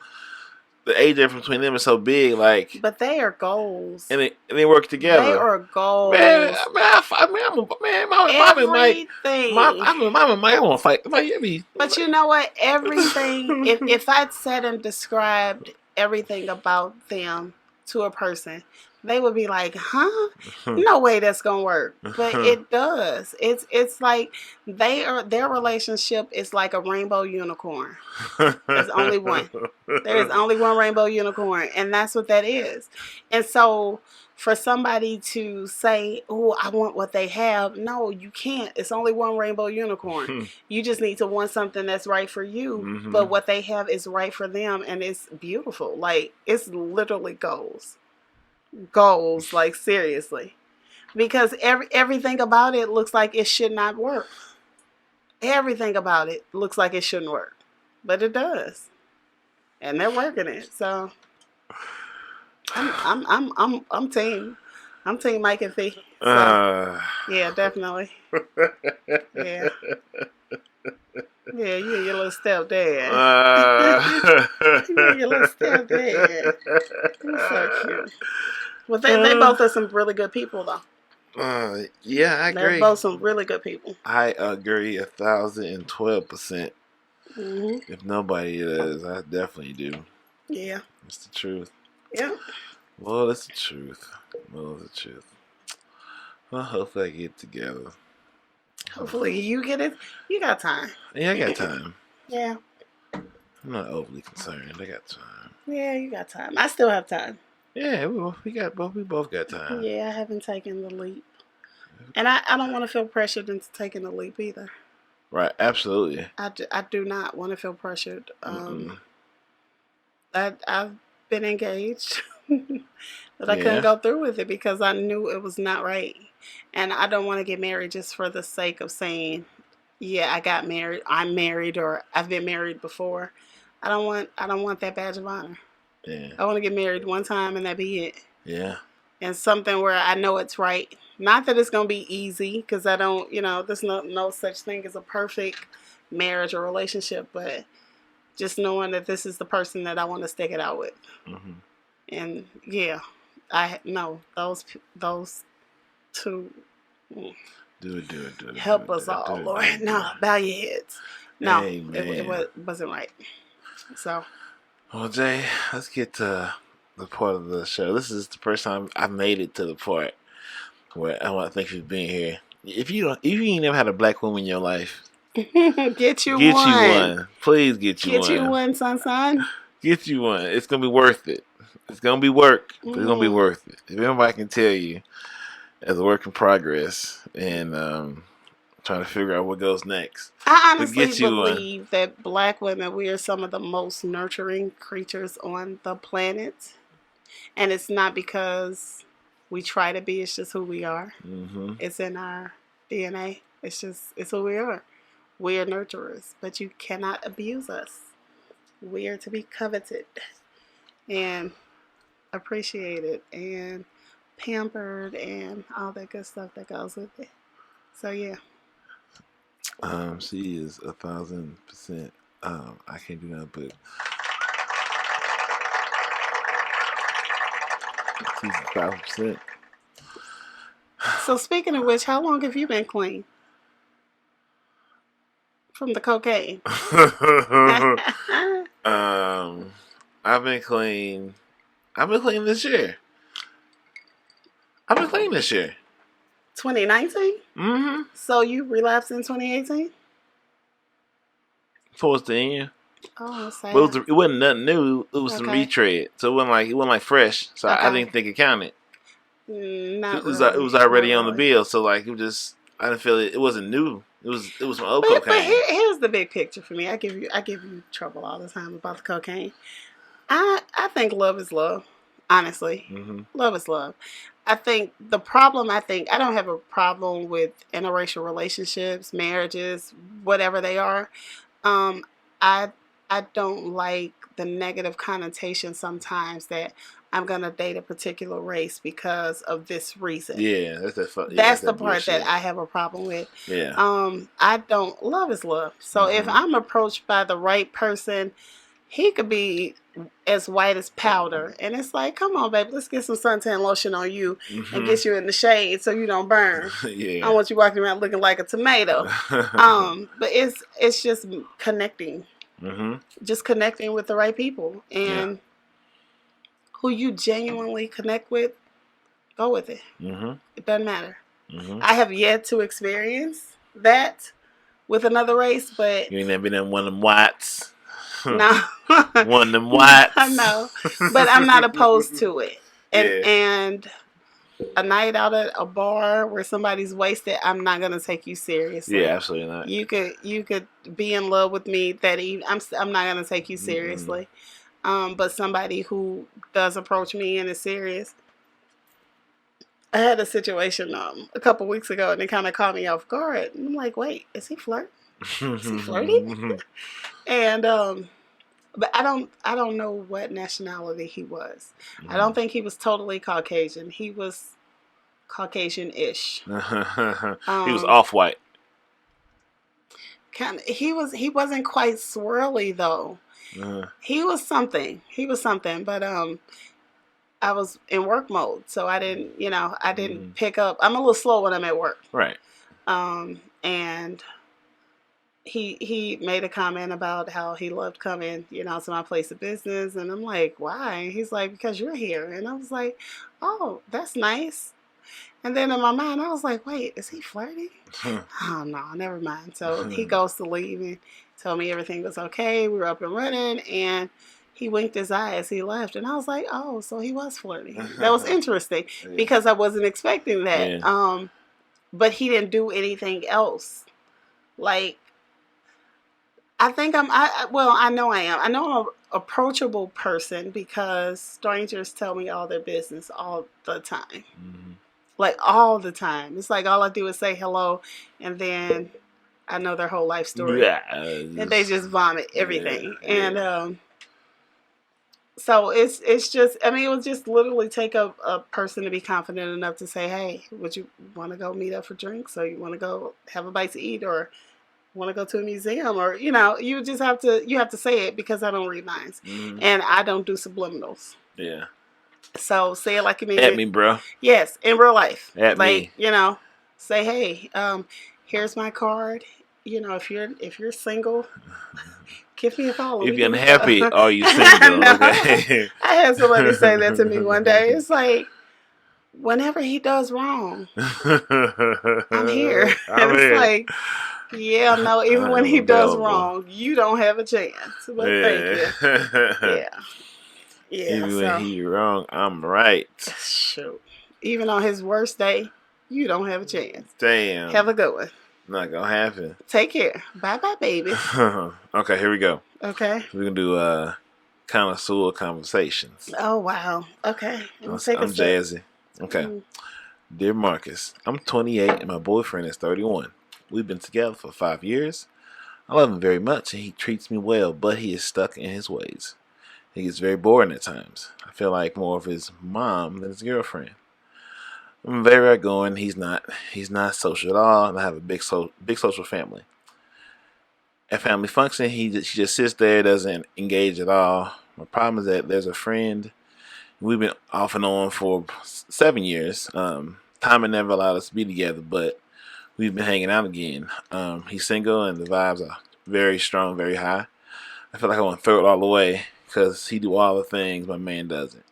the age difference between them is so big. Like, but they are goals, and they work together. They are goals. Man, mom and Mike. Mom and Mike want to fight. But you know what? Everything. if I'd said and described everything about them to a person, they would be like, "Huh? No way that's gonna work." But it does. It's like their relationship is like a rainbow unicorn. There's only one. There is only one rainbow unicorn, and that's what that is. And so, for somebody to say, "Oh, I want what they have," no, you can't. It's only one rainbow unicorn. You just need to want something that's right for you. But what they have is right for them, and it's beautiful. Like, it's literally goals, like, seriously, because everything about it looks like it should not work. Everything about it looks like it shouldn't work, but it does, and they're working it. So I'm team Mike and Fee. So, yeah, definitely. Yeah. Yeah, you and your little stepdad. You and your little stepdad. You're so cute. Well, they both are some really good people, though. Yeah, I agree. They're both some really good people. I agree 1,012%. If nobody does, I definitely do. Yeah. It's the truth. Yeah. Well, it's the truth. Well, hopefully I get together. Hopefully you get it. You got time. Yeah, I got time. Yeah. I'm not overly concerned. I got time. Yeah, you got time. I still have time. Yeah, we both got time. Yeah, I haven't taken the leap. And I don't want to feel pressured into taking the leap either. Right, absolutely. I do not want to feel pressured. I've been engaged, but I couldn't go through with it because I knew it was not right. And I don't want to get married just for the sake of saying, yeah, I got married, I'm married, or I've been married before. I don't want that badge of honor. Yeah. I want to get married one time and that be it. Yeah. And something where I know it's right. Not that it's going to be easy, because I don't, there's no such thing as a perfect marriage or relationship, but just knowing that this is the person that I want to stick it out with. And yeah, those two. Do it. Help us all, Lord. No, bow your heads. No, it wasn't right. So. Well, Jay, let's get to the part of the show. This is the first time I've made it to the part where I want to thank you for being here. If you ain't never had a black woman in your life, get you one. Please get you one. Get you one, son. Get you one. It's gonna be worth it. It's gonna be work, but it's gonna be worth it. If anybody can tell you, as a work in progress, and trying to figure out what goes next. I honestly believe that black women, we are some of the most nurturing creatures on the planet. And it's not because we try to be, it's just who we are. It's in our DNA. It's who we are. We are nurturers, but you cannot abuse us. We are to be coveted and appreciated and pampered and all that good stuff that goes with it. So yeah. She is 1,000%. I can't do nothing but 5%. So speaking of which, how long have you been clean from the cocaine? I've been clean. I've been clean this year. I've been clean this year. 2019? Mm-hmm. So you relapsed in 2018? Towards the end. Oh, sad. But it wasn't nothing new. It was some Okay. retread. So it wasn't like fresh. So I Okay. didn't think it counted. Not It was really. already Not on the really. bill. So like it was just I didn't feel it. It wasn't new. It was some old But cocaine. here's the big picture for me. I give you trouble all the time about the cocaine. I think love is love. Honestly, Mm-hmm. love is love. I think the problem. I don't have a problem with interracial relationships, marriages, whatever they are. Um, I I don't like the negative connotation sometimes that I'm gonna date a particular race because of this reason. Yeah, That's the that part that bullshit. I have a problem with. Yeah. I don't love is love. So if I'm approached by the right person, he could be as white as powder, and it's like, come on, baby, let's get some suntan lotion on you and get you in the shade so you don't burn. Yeah. I don't want you walking around looking like a tomato. But it's just connecting, just connecting with the right people, and who you genuinely connect with, go with it. It doesn't matter. I have yet to experience that with another race, but You ain't never been in one of them whites. no, One of them whites. no, but I'm not opposed to it. And Yeah. and a night out at a bar where somebody's wasted, I'm not gonna take you seriously. Yeah, absolutely not. You could be in love with me that evening. I'm not gonna take you seriously. But somebody who does approach me and is serious. I had a situation a couple weeks ago, and it kind of caught me off guard. And I'm like, wait, is he flirting? Is he flirting? And but I don't know what nationality he was. I don't think he was totally Caucasian. He was Caucasian-ish. He was off-white. He wasn't quite swirly though. He was something. But I was in work mode, so I didn't pick up. I'm a little slow when I'm at work. Right. And he made a comment about how he loved coming, to my place of business, and I'm like, why? He's like, because you're here, and I was like, oh, that's nice. And then in my mind, I was like, wait, is he flirting? Oh no, never mind. So he goes to leave and told me everything was okay. We were up and running, and he winked his eye as he left, and I was like, oh, so he was flirting. That was interesting because I wasn't expecting that. Yeah. But he didn't do anything else. Like, I think I know I am. I know I'm an approachable person because strangers tell me all their business all the time. Like, all the time. It's like all I do is say hello, and then I know their whole life story. Yeah. And they just vomit everything. Yeah. And so it's just, I mean, it would just literally take a person to be confident enough to say, hey, would you want to go meet up for drinks, or you want to go have a bite to eat, or want to go to a museum, or you just have to say it, because I don't read minds, and I don't do subliminals. Yeah. So say it like you mean At it. me, bro. Yes, in real life. At like, me. Say, hey, here's my card. If you're single, give me a call. If you're unhappy, are you single? Okay. I had somebody say that to me one day. It's like, whenever he does wrong, I'm here. And it's like, yeah, no, even when he does wrong, you don't have a chance. But thank you. Yeah. Even when he's wrong, I'm right. Shoot. Even on his worst day, you don't have a chance. Damn. Have a good one. Not gonna happen. Take care. Bye-bye, baby. Okay, here we go. Okay. We're gonna do connoisseur conversations. Oh, wow. Okay. I'm jazzy. Okay. Dear Marcus, I'm 28 and my boyfriend is 31. We've been together for 5 years. I love him very much and he treats me well, but he is stuck in his ways. He gets very boring at times. I feel like more of his mom than his girlfriend. I'm very outgoing. He's not social at all, and I have a big social family. At family function, she just sits there, doesn't engage at all. My problem is that there's a friend We've been off and on for 7 years. Time had never allowed us to be together, but we've been hanging out again. He's single, and the vibes are very strong, very high. I feel like I want to throw it all away because he do all the things my man doesn't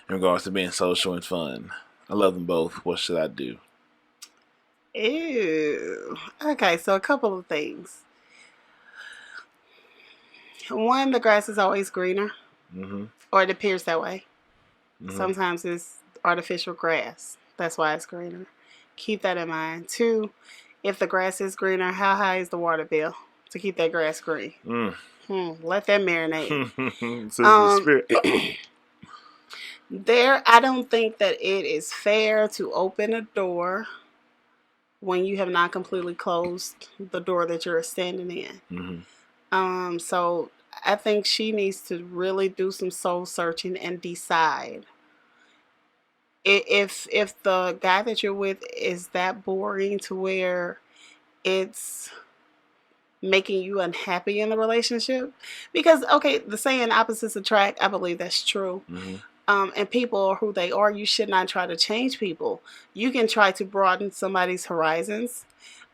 in regards to being social and fun. I love them both. What should I do? Ew. Okay, so a couple of things. One, the grass is always greener, Mm-hmm. or it appears that way. Mm-hmm. Sometimes it's artificial grass. That's why it's greener. Keep that in mind. Two, if the grass is greener, how high is the water bill to keep that grass green? Let that marinate. This is the spirit. I don't think that it is fair to open a door when you have not completely closed the door that you're standing in. Mm-hmm. So I think she needs to really do some soul searching and decide if the guy that you're with is that boring to where it's making you unhappy in the relationship. Because okay, the saying opposites attract, I believe that's true. Mm-hmm. And people are who they are. You should not try to change people. You can try to broaden somebody's horizons.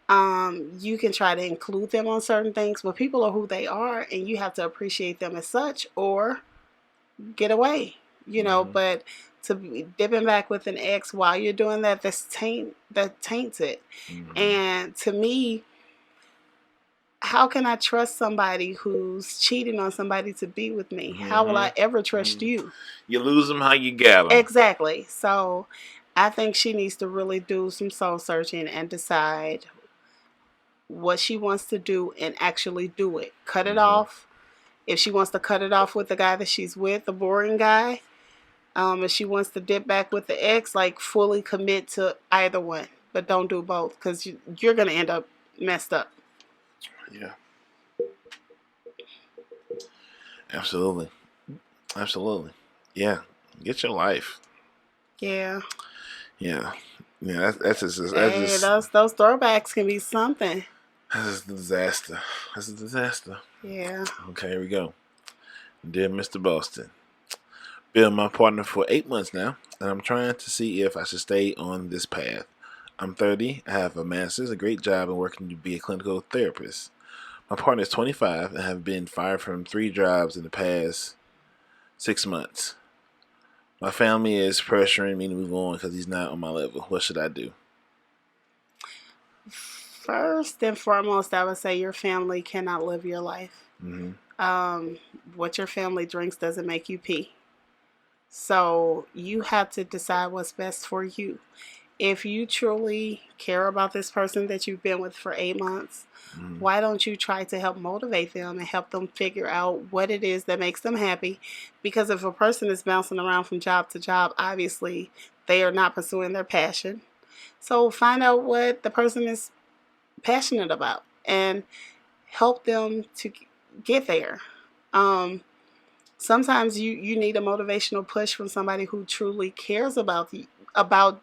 You can try to include them on certain things, but people are who they are, and you have to appreciate them as such, or get away. Mm-hmm. But to be dipping back with an ex while you're doing that, that taints it. Mm-hmm. And to me, how can I trust somebody who's cheating on somebody to be with me? Mm-hmm. How will I ever trust you? You lose them how you got them. Exactly. So I think she needs to really do some soul searching and decide what she wants to do and actually do it. Cut it off. If she wants to cut it off with the guy that she's with, the boring guy, if she wants to dip back with the ex, like fully commit to either one, but don't do both because you're going to end up messed up. Yeah. Absolutely. Yeah. Get your life. Yeah. Yeah. Yeah. That's just. Hey, those throwbacks can be something. That's a disaster. Yeah. Okay, here we go. Dear Mr. Boston, been my partner for 8 months now, and I'm trying to see if I should stay on this path. I'm 30, I have a master's, a great job, and working to be a clinical therapist. My partner is 25 and have been fired from 3 jobs in the past 6 months. My family is pressuring me to move on because he's not on my level. What should I do? First and foremost, I would say your family cannot live your life. Mm-hmm. What your family drinks doesn't make you pee. So you have to decide what's best for you. If you truly care about this person that you've been with for 8 months, why don't you try to help motivate them and help them figure out what it is that makes them happy? Because if a person is bouncing around from job to job, obviously they are not pursuing their passion. So find out what the person is passionate about and help them to get there. Sometimes you need a motivational push from somebody who truly cares about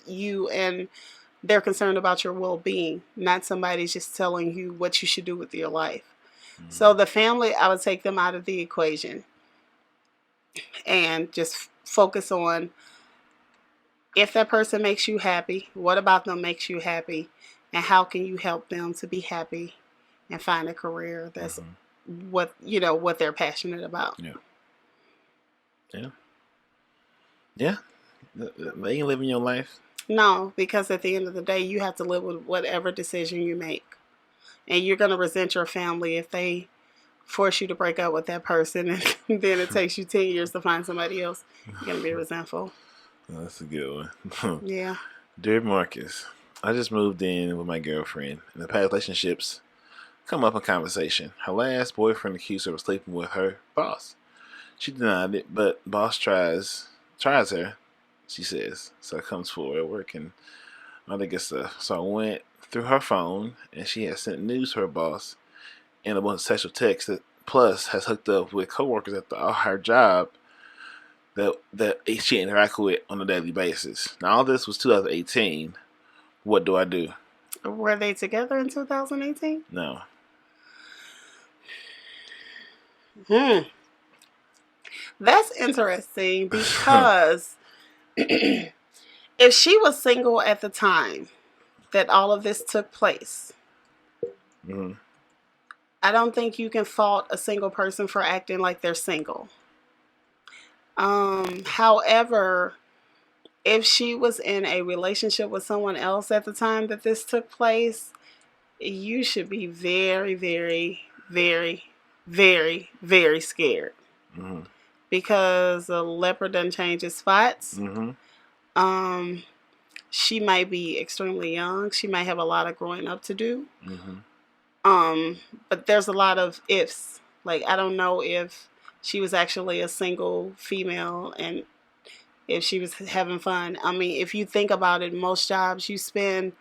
you and they're concerned about your well-being, not somebody just telling you what you should do with your life. So the family, I would take them out of the equation and just focus on if that person makes you happy, what about them makes you happy, and how can you help them to be happy and find a career that's what they're passionate about. Yeah. They ain't living your life. No, because at the end of the day, you have to live with whatever decision you make. And you're going to resent your family if they force you to break up with that person and then it takes you 10 years to find somebody else. You're going to be resentful. That's a good one. Yeah. Dear Marcus, I just moved in with my girlfriend. In the past relationships come up in conversation. Her last boyfriend accused her of sleeping with her boss. She denied it, but boss tries her, she says. So it comes forward at work and all that good stuff. So I went through her phone and she has sent news to her boss and a bunch of sexual texts that plus has hooked up with coworkers at her job that she interacted with on a daily basis. Now all this was 2018. What do I do? Were they together in 2018? No. That's interesting because if she was single at the time that all of this took place, Mhm. I don't think you can fault a single person for acting like they're single. However, if she was in a relationship with someone else at the time that this took place, you should be very, very, very, very, very scared Mhm. because a leopard doesn't change its spots. Mhm. Um, she might be extremely young. She might have a lot of growing up to do. Mhm. Um, but there's a lot of ifs. Like, I don't know if she was actually a single female and if she was having fun. I mean, if you think about it, most jobs you spend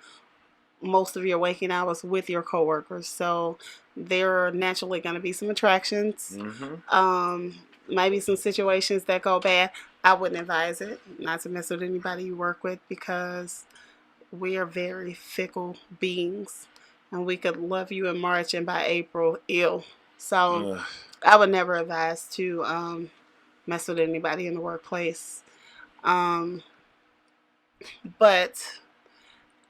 most of your waking hours with your coworkers, so there are naturally going to be some attractions. Mhm. Maybe some situations that go bad. I wouldn't advise it not to mess with anybody you work with because we are very fickle beings, and we could love you in March and by April ill. So Ugh. I would never advise to mess with anybody in the workplace. Um, but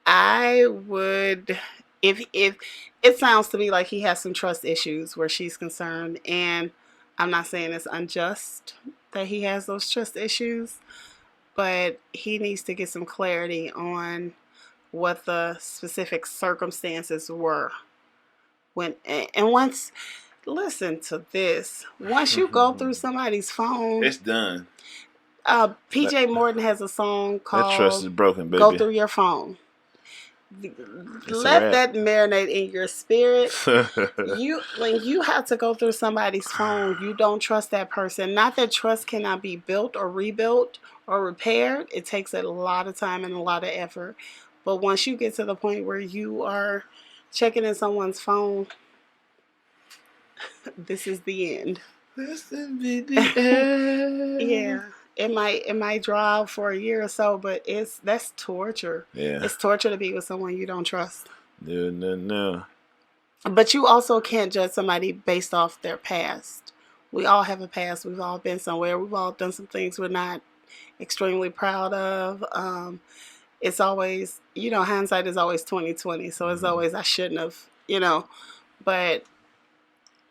I would, if it sounds to me like he has some trust issues where she's concerned, and I'm not saying it's unjust that he has those trust issues, but he needs to get some clarity on what the specific circumstances were when and once listen to this, once you go through somebody's phone, It's done. That, PJ Morton has a song that trust called is broken, Go baby. Through Your Phone. It's a Let wrap. that marinate in your spirit. You when you have to go through somebody's phone, you don't trust that person. Not that trust cannot be built or rebuilt or repaired. It takes a lot of time and a lot of effort. But once you get to the point where you are checking in someone's phone, this is the end. This will be the end. Yeah. It might draw out for a year or so, but that's torture. Yeah. It's torture to be with someone you don't trust. No. But you also can't judge somebody based off their past. We all have a past. We've all been somewhere. We've all done some things we're not extremely proud of. It's always, hindsight is always 2020. So it's always I shouldn't have, But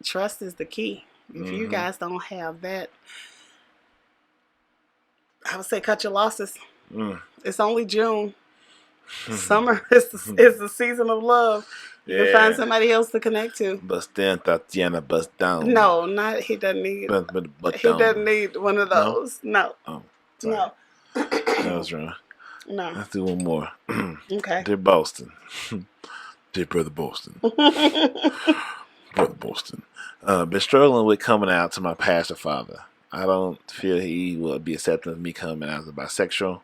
trust is the key. If you guys don't have that, I would say cut your losses. It's only June. Summer is the season of love. You can find somebody else to connect to. Bust down, Tatiana, bust down. No, not he doesn't need. He doesn't need one of those. No. Oh, sorry. No. That was wrong. No. Let's do one more. Okay. Dear Boston. Dear Brother Boston. Brother Boston. Been struggling with coming out to my pastor father. I don't feel he will be accepting of me coming out as a bisexual.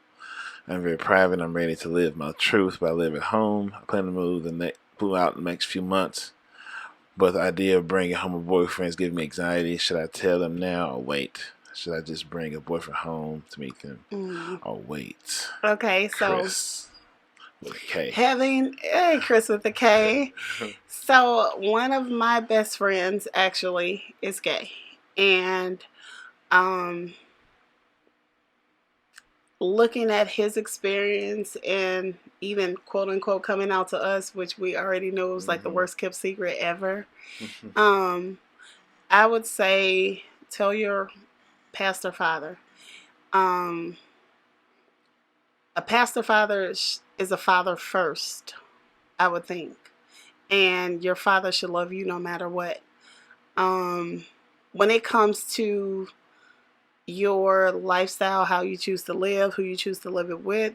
I'm very private. I'm ready to live my truth, but I live at home. I plan to move out in the next few months. But the idea of bringing home a boyfriend is giving me anxiety. Should I tell them now or wait? Should I just bring a boyfriend home to meet them or wait? Okay, so Chris with a K. Chris with a K. So one of my best friends actually is gay, and looking at his experience and even quote unquote coming out to us, which we already knew was like the worst kept secret ever. I would say tell your pastor father. A pastor father is a father first, I would think, and your father should love you no matter what. When it comes to your lifestyle, how you choose to live, who you choose to live it with,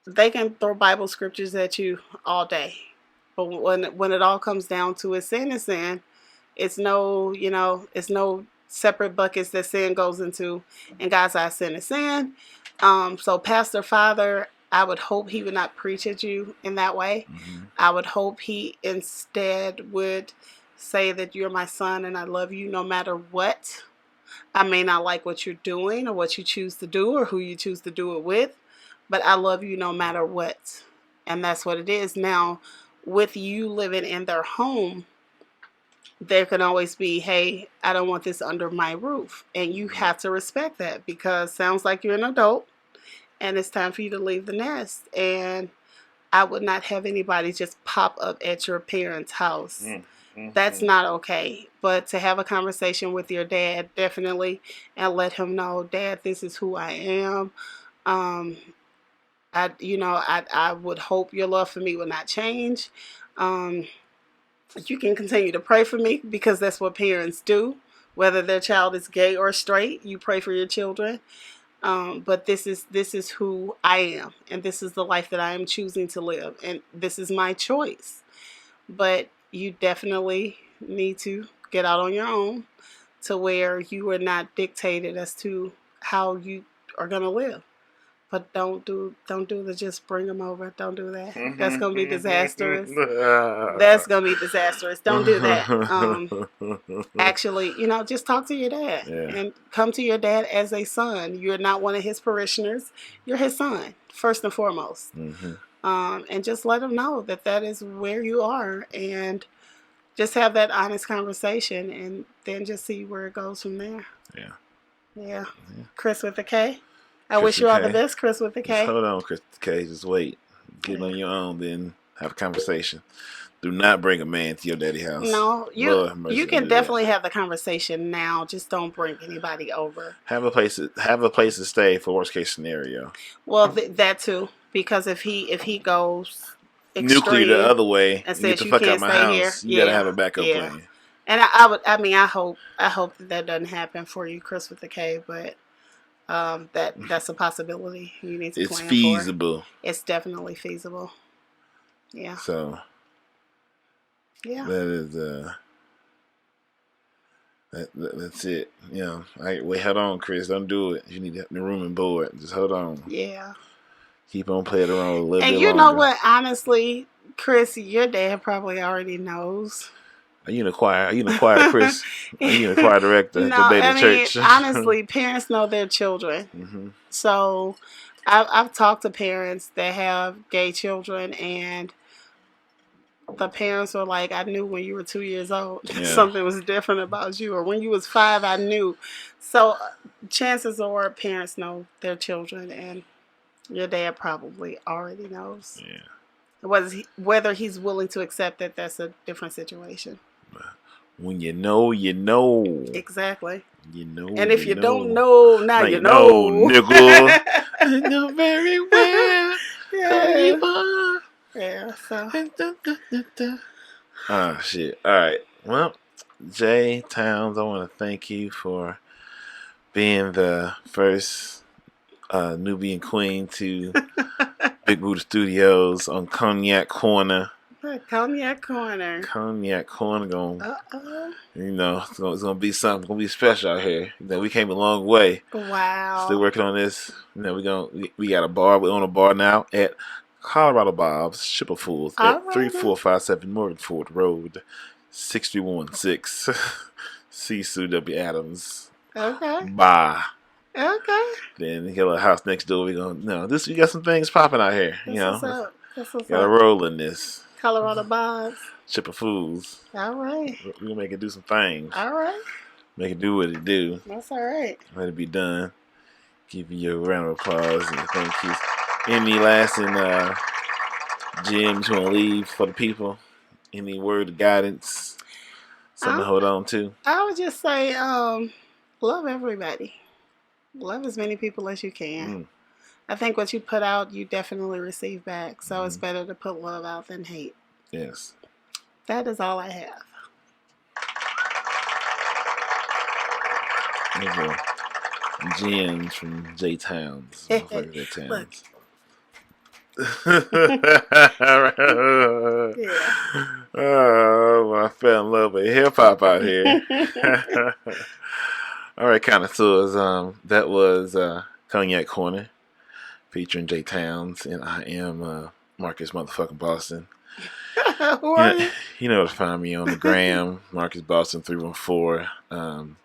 they can throw Bible scriptures at you all day. But when it all comes down to it, sin is sin. It's no separate buckets that sin goes into. In God's eyes, sin is sin. So pastor father, I would hope he would not preach at you in that way. I would hope he instead would say that you're my son and I love you no matter what. I may not like what you're doing or what you choose to do or who you choose to do it with, but I love you no matter what. And that's what it is. Now, with you living in their home, there can always be, hey, I don't want this under my roof. And you have to respect that because sounds like you're an adult and it's time for you to leave the nest. And I would not have anybody just pop up at your parents' house. That's not okay. But to have a conversation with your dad, definitely, and let him know, Dad, this is who I am. Um, I would hope your love for me will not change. Um, you can continue to pray for me because that's what parents do. Whether their child is gay or straight, you pray for your children. But this is who I am, and this is the life that I am choosing to live, and this is my choice. But you definitely need to get out on your own to where you are not dictated as to how you are gonna live. But don't do the just bring them over. Don't do that. That's gonna be disastrous. That's gonna be disastrous. Don't do that. Actually, just talk to your dad and come to your dad as a son. You're not one of his parishioners. You're his son first and foremost. And just let him know that is where you are, and just have that honest conversation, and then just see where it goes from there. Yeah. Chris with a K. I wish you all the best, Chris with a K. Just hold on, Chris with a K. Just wait. Get on your own, then have a conversation. Do not bring a man to your daddy's house. No, you can definitely have the conversation now. Just don't bring anybody over. Have a place to stay for worst case scenario. Well, that too, because if he goes nuclear the other way and get says the fuck out of my house, you gotta have a backup plan. And I hope that doesn't happen for you, Chris with the K, but. That's a possibility you need to plan for. It's feasible. It's definitely feasible. Yeah. So. Yeah. That is that's it. Wait, hold on, Chris. Don't do it. You need the room and board. Just hold on. Yeah. Keep on playing around a little bit longer. And you know what? Honestly, Chris, your dad probably already knows. Are you in the choir, Chris? Are you in the choir director at the Beta Church? Honestly, parents know their children. So I've talked to parents that have gay children, and the parents are like, I knew when you were 2 years old something was different about you, or when you was 5, I knew. So chances are parents know their children, and your dad probably already knows. Yeah. Whether he's willing to accept that, that's a different situation. When you know, you know. Exactly. You know. And if you don't know, now you know. Nigga. I know very well. Yeah. So. Oh, shit. All right. Well, Jay Towns, I want to thank you for being the first Nubian queen to Big Buddha Studios on Cognac Corner. Cognac Corner. It's gonna be something. It's gonna be special out here. We came a long way. Wow. Still working on this. We got a bar. We own a bar now at Colorado Bob's Shipper Fools at 3457 Morgan Ford Road, 6316 C. Sue W. Adams. Okay. Bye. Okay. Then we got a house next door. We got some things popping out here. That's what's up. Got a roll in this. Colorado Bob's. Shipper Fools. All right. We're going to make it do some things. All right. Make it do what it do. That's all right. Let it be done. Give you a round of applause and thank you. Any lasting gems you want to leave for the people? Any word of guidance? Something to hold on to? I would just say love everybody. Love as many people as you can. I think what you put out, you definitely receive back. So it's better to put love out than hate. Yes. That is all I have. Gems from Jay Towns. Look. Oh, I fell in love with hip hop out here. All right, connoisseurs. That was Cognac Corner featuring Jay Towns, and I am Marcus motherfucking Boston. Who are you? You know to find me on the gram, Marcus Boston 314.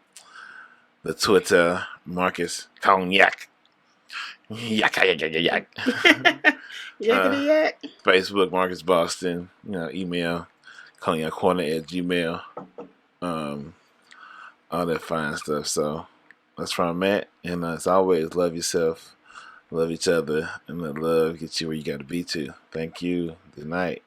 The Twitter, Marcus Cognac. Yak. Yakety yak. Facebook, Marcus Boston. Email cognaccorner@gmail. all that fine stuff. So that's where I'm at. And as always, love yourself, love each other, and let love get you where you got to be to. Thank you. Good night.